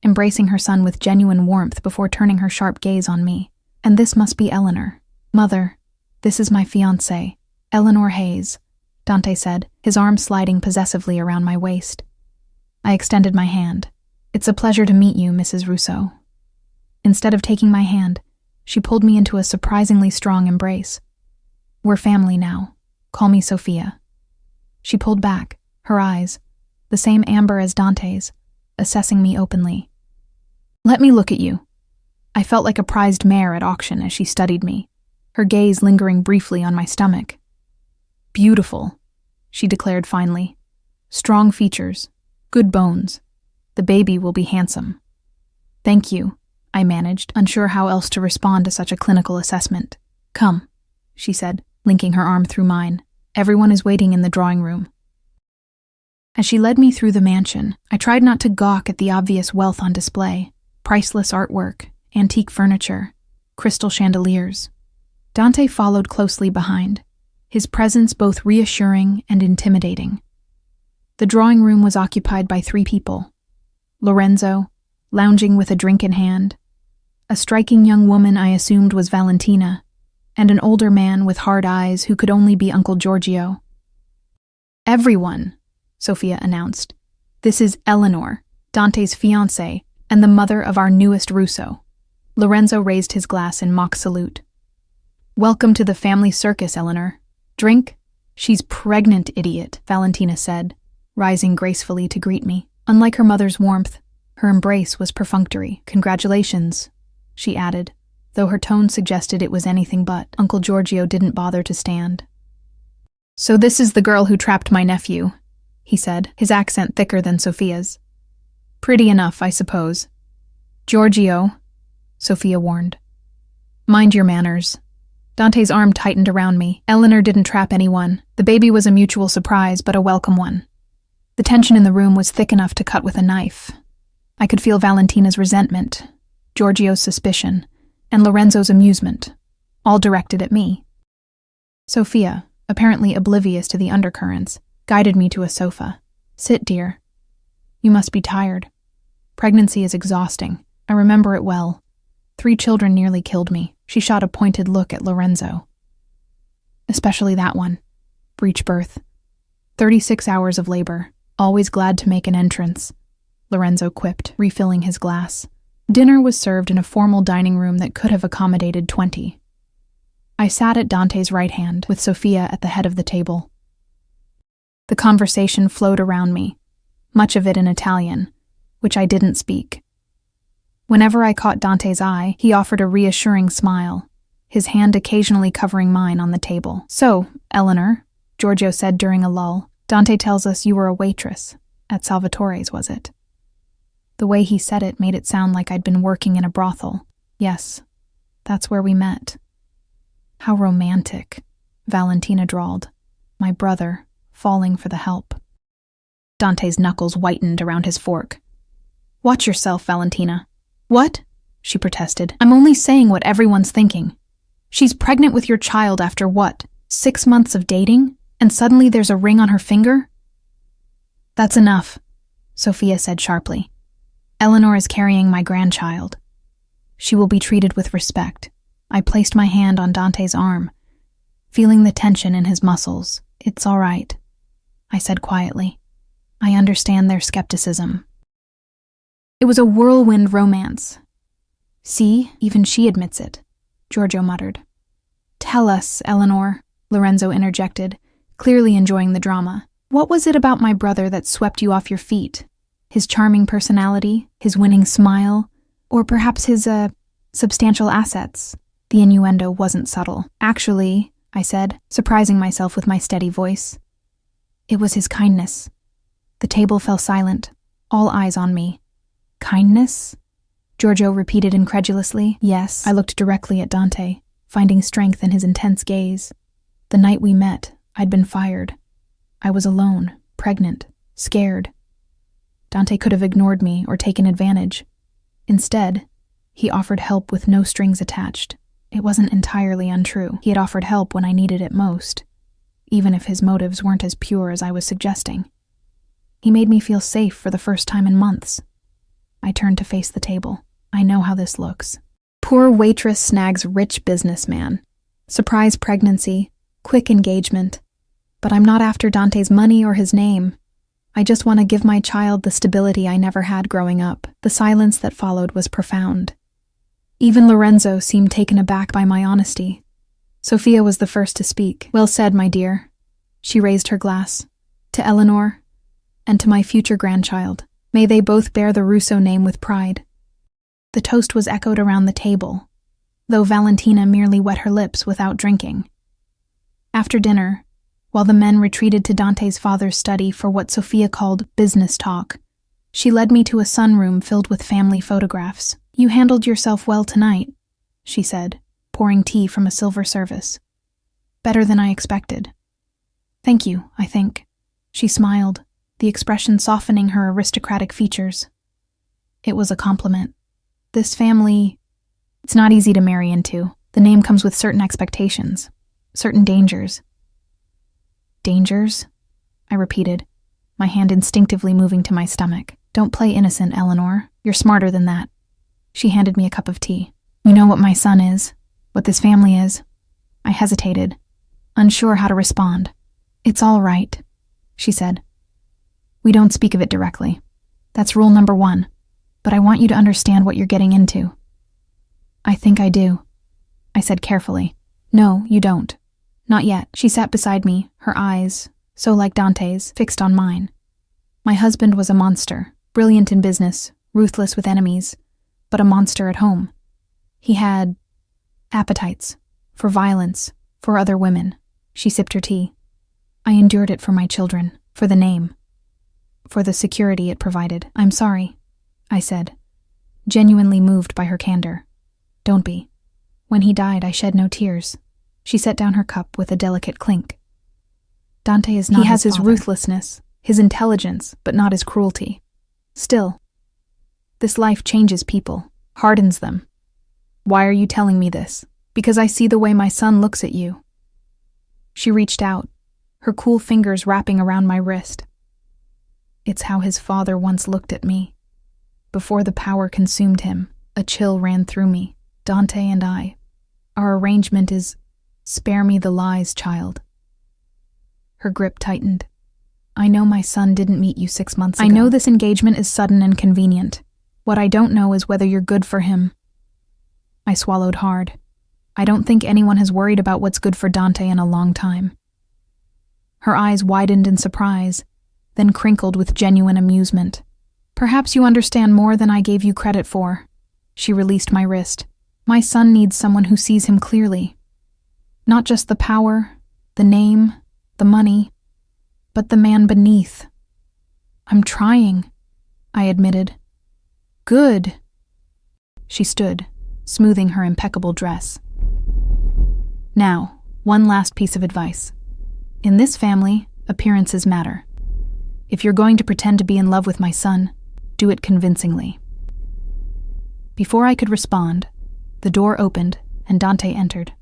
embracing her son with genuine warmth before turning her sharp gaze on me. "And this must be Eleanor." "Mother, this is my fiancée, Eleanor Hayes," Dante said, his arm sliding possessively around my waist. I extended my hand. "It's a pleasure to meet you, Mrs. Russo." Instead of taking my hand, she pulled me into a surprisingly strong embrace. "We're family now. Call me Sophia." She pulled back, her eyes, the same amber as Dante's, assessing me openly. "Let me look at you." I felt like a prized mare at auction as she studied me, her gaze lingering briefly on my stomach. "Beautiful," she declared finally. "Strong features, good bones. The baby will be handsome." "Thank you," I managed, unsure how else to respond to such a clinical assessment. "Come," she said, linking her arm through mine. "Everyone is waiting in the drawing room." As she led me through the mansion, I tried not to gawk at the obvious wealth on display. Priceless artwork, antique furniture, crystal chandeliers. Dante followed closely behind, his presence both reassuring and intimidating. The drawing room was occupied by 3 people. Lorenzo, lounging with a drink in hand, a striking young woman I assumed was Valentina, and an older man with hard eyes who could only be Uncle Giorgio. "Everyone," Sophia announced. "This is Eleanor, Dante's fiancée, and the mother of our newest Russo." Lorenzo raised his glass in mock salute. "Welcome to the family circus, Eleanor. Drink?" "She's pregnant, idiot," Valentina said, rising gracefully to greet me. Unlike her mother's warmth, her embrace was perfunctory. "Congratulations," she added, though her tone suggested it was anything but. Uncle Giorgio didn't bother to stand. "So this is the girl who trapped my nephew," he said, his accent thicker than Sophia's. "Pretty enough, I suppose." "Giorgio," Sophia warned. "Mind your manners." Dante's arm tightened around me. Eleanor didn't trap anyone. The baby was a mutual surprise, but a welcome one. The tension in the room was thick enough to cut with a knife. I could feel Valentina's resentment, Giorgio's suspicion, and Lorenzo's amusement, all directed at me. Sophia, apparently oblivious to the undercurrents, guided me to a sofa. "Sit, dear. You must be tired. Pregnancy is exhausting. I remember it well. 3 children nearly killed me." She shot a pointed look at Lorenzo. "Especially that one. Breech birth. 36 hours of labor. Always glad to make an entrance," Lorenzo quipped, refilling his glass. Dinner was served in a formal dining room that could have accommodated 20. I sat at Dante's right hand, with Sophia at the head of the table. The conversation flowed around me, much of it in Italian, which I didn't speak. Whenever I caught Dante's eye, he offered a reassuring smile, his hand occasionally covering mine on the table. "So, Eleanor," Giorgio said during a lull, "Dante tells us you were a waitress. At Salvatore's, was it?" The way he said it made it sound like I'd been working in a brothel. "Yes, that's where we met." "How romantic," Valentina drawled. "My brother, falling for the help." Dante's knuckles whitened around his fork. "Watch yourself, Valentina." "What?" she protested. "I'm only saying what everyone's thinking. She's pregnant with your child after what, 6 months of dating? And suddenly there's a ring on her finger?" "That's enough," Sophia said sharply. "Eleanor is carrying my grandchild. She will be treated with respect." I placed my hand on Dante's arm, feeling the tension in his muscles. "It's all right," I said quietly. "I understand their skepticism." It was a whirlwind romance. "See, even she admits it," Giorgio muttered. "Tell us, Eleanor," Lorenzo interjected, clearly enjoying the drama. "What was it about my brother that swept you off your feet? His charming personality, his winning smile, or perhaps his, substantial assets?" The innuendo wasn't subtle. "Actually," I said, surprising myself with my steady voice, "it was his kindness." The table fell silent, all eyes on me. "Kindness?" Giorgio repeated incredulously. "Yes." I looked directly at Dante, finding strength in his intense gaze. "The night we met, I'd been fired. I was alone, pregnant, scared. Dante could have ignored me or taken advantage. Instead, he offered help with no strings attached. It wasn't entirely untrue. He had offered help when I needed it most, even if his motives weren't as pure as I was suggesting. He made me feel safe for the first time in months." I turned to face the table. "I know how this looks. Poor waitress snags rich businessman. Surprise pregnancy, quick engagement. But I'm not after Dante's money or his name. I just want to give my child the stability I never had growing up." The silence that followed was profound. Even Lorenzo seemed taken aback by my honesty. Sophia was the first to speak. "Well said, my dear." She raised her glass. "To Eleanor, and to my future grandchild. May they both bear the Russo name with pride." The toast was echoed around the table, though Valentina merely wet her lips without drinking. After dinner, while the men retreated to Dante's father's study for what Sophia called business talk, she led me to a sunroom filled with family photographs. "You handled yourself well tonight," she said, pouring tea from a silver service. "Better than I expected." "Thank you, I think." She smiled, the expression softening her aristocratic features. "It was a compliment. This family, it's not easy to marry into. The name comes with certain expectations, certain dangers." "Dangers?" I repeated, my hand instinctively moving to my stomach. "Don't play innocent, Eleanor. You're smarter than that." She handed me a cup of tea. "You know what my son is, what this family is." I hesitated, unsure how to respond. "It's all right," she said. "We don't speak of it directly. That's rule number 1. But I want you to understand what you're getting into." "I think I do," I said carefully. "No, you don't. Not yet." She sat beside me, her eyes, so like Dante's, fixed on mine. My husband was a monster, brilliant in business, ruthless with enemies, but a monster at home. He had Appetites. For violence. For other women. She sipped her tea. I endured it for my children. For the name. For the security it provided. I'm sorry, I said, genuinely moved by her candor. Don't be. When he died, I shed no tears. She set down her cup with a delicate clink. Dante is not He has his ruthlessness, his intelligence, but not his cruelty. Still, this life changes people, hardens them. Why are you telling me this? Because I see the way my son looks at you. She reached out, her cool fingers wrapping around my wrist. It's how his father once looked at me. Before the power consumed him, a chill ran through me. Dante and I. Our arrangement is, spare me the lies, child. Her grip tightened. I know my son didn't meet you 6 months ago. I know this engagement is sudden and convenient. What I don't know is whether you're good for him. I swallowed hard. I don't think anyone has worried about what's good for Dante in a long time. Her eyes widened in surprise, then crinkled with genuine amusement. Perhaps you understand more than I gave you credit for. She released my wrist. My son needs someone who sees him clearly. Not just the power, the name, the money, but the man beneath. I'm trying, I admitted. Good. She stood, smoothing her impeccable dress. Now, one last piece of advice. In this family, appearances matter. If you're going to pretend to be in love with my son, do it convincingly. Before I could respond, the door opened and Dante entered.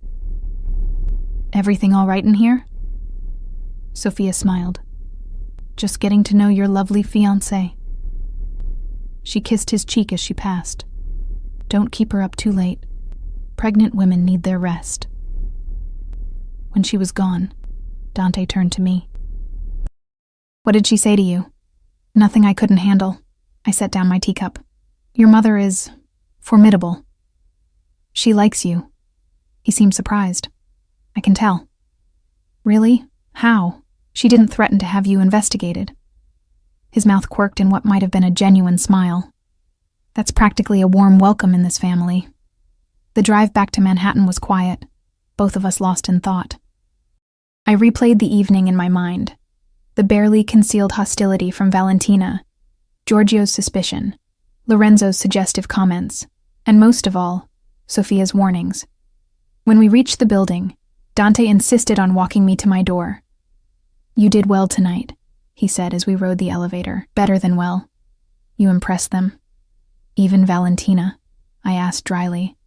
Everything all right in here? Sophia smiled. Just getting to know your lovely fiancé. She kissed his cheek as she passed. Don't keep her up too late. Pregnant women need their rest. When she was gone, Dante turned to me. What did she say to you? Nothing I couldn't handle. I set down my teacup. Your mother is formidable. She likes you. He seemed surprised. I can tell. Really? How? She didn't threaten to have you investigated. His mouth quirked in what might have been a genuine smile. That's practically a warm welcome in this family. The drive back to Manhattan was quiet, both of us lost in thought. I replayed the evening in my mind. The barely concealed hostility from Valentina, Giorgio's suspicion, Lorenzo's suggestive comments, and most of all, Sophia's warnings. When we reached the building, Dante insisted on walking me to my door. You did well tonight, he said as we rode the elevator. Better than well. You impressed them. Even Valentina, I asked dryly.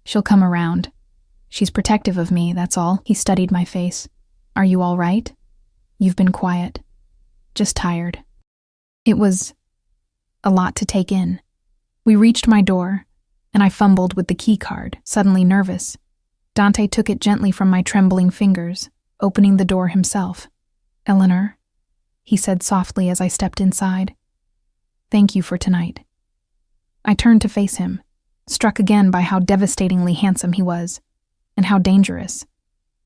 She'll come around. She's protective of me, that's all. He studied my face. Are you all right? You've been quiet. Just tired. It was a lot to take in. We reached my door, and I fumbled with the key card, suddenly nervous. Dante took it gently from my trembling fingers, opening the door himself. Eleanor, he said softly as I stepped inside. Thank you for tonight. I turned to face him, struck again by how devastatingly handsome he was, and how dangerous.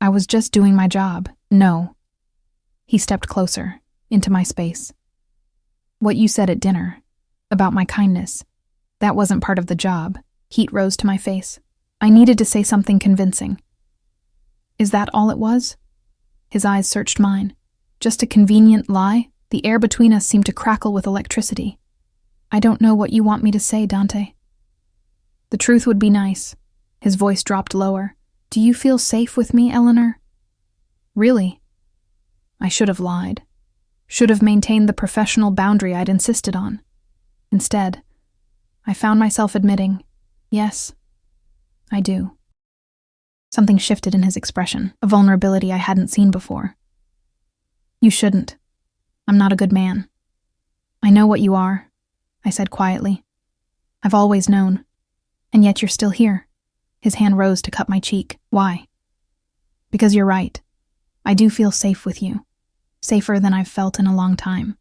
I was just doing my job. No. He stepped closer, into my space. What you said at dinner, about my kindness, that wasn't part of the job. Heat rose to my face. I needed to say something convincing. Is that all it was? His eyes searched mine. Just a convenient lie? The air between us seemed to crackle with electricity. I don't know what you want me to say, Dante. The truth would be nice. His voice dropped lower. Do you feel safe with me, Eleanor? Really? I should have lied. Should have maintained the professional boundary I'd insisted on. Instead, I found myself admitting, yes, I do. Something shifted in his expression, a vulnerability I hadn't seen before. You shouldn't. I'm not a good man. I know what you are, I said quietly. I've always known. And yet you're still here. His hand rose to cut my cheek. Why? Because you're right. I do feel safe with you. Safer than I've felt in a long time.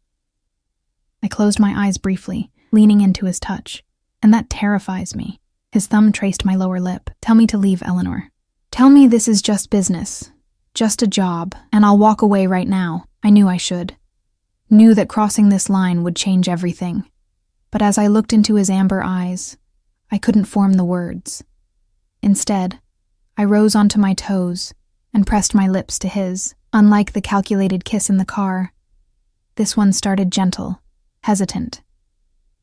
I closed my eyes briefly, leaning into his touch, and that terrifies me. His thumb traced my lower lip. Tell me to leave, Eleanor. Tell me this is just business, just a job, and I'll walk away right now. I knew I should. Knew that crossing this line would change everything. But as I looked into his amber eyes, I couldn't form the words. Instead, I rose onto my toes and pressed my lips to his. Unlike the calculated kiss in the car, this one started gentle, hesitant.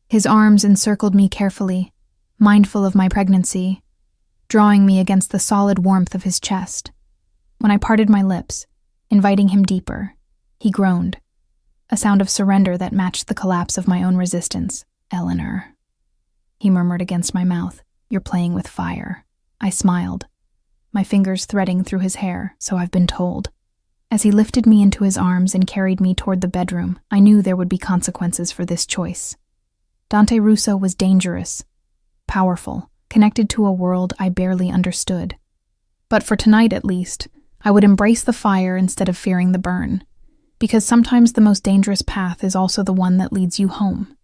His arms encircled me carefully, mindful of my pregnancy, drawing me against the solid warmth of his chest. When I parted my lips, inviting him deeper, he groaned, a sound of surrender that matched the collapse of my own resistance. "Eleanor," he murmured against my mouth, "you're playing with fire." I smiled, my fingers threading through his hair, "So I've been told." As he lifted me into his arms and carried me toward the bedroom, I knew there would be consequences for this choice. Dante Russo was dangerous, powerful, connected to a world I barely understood. But for tonight, at least, I would embrace the fire instead of fearing the burn, because sometimes the most dangerous path is also the one that leads you home.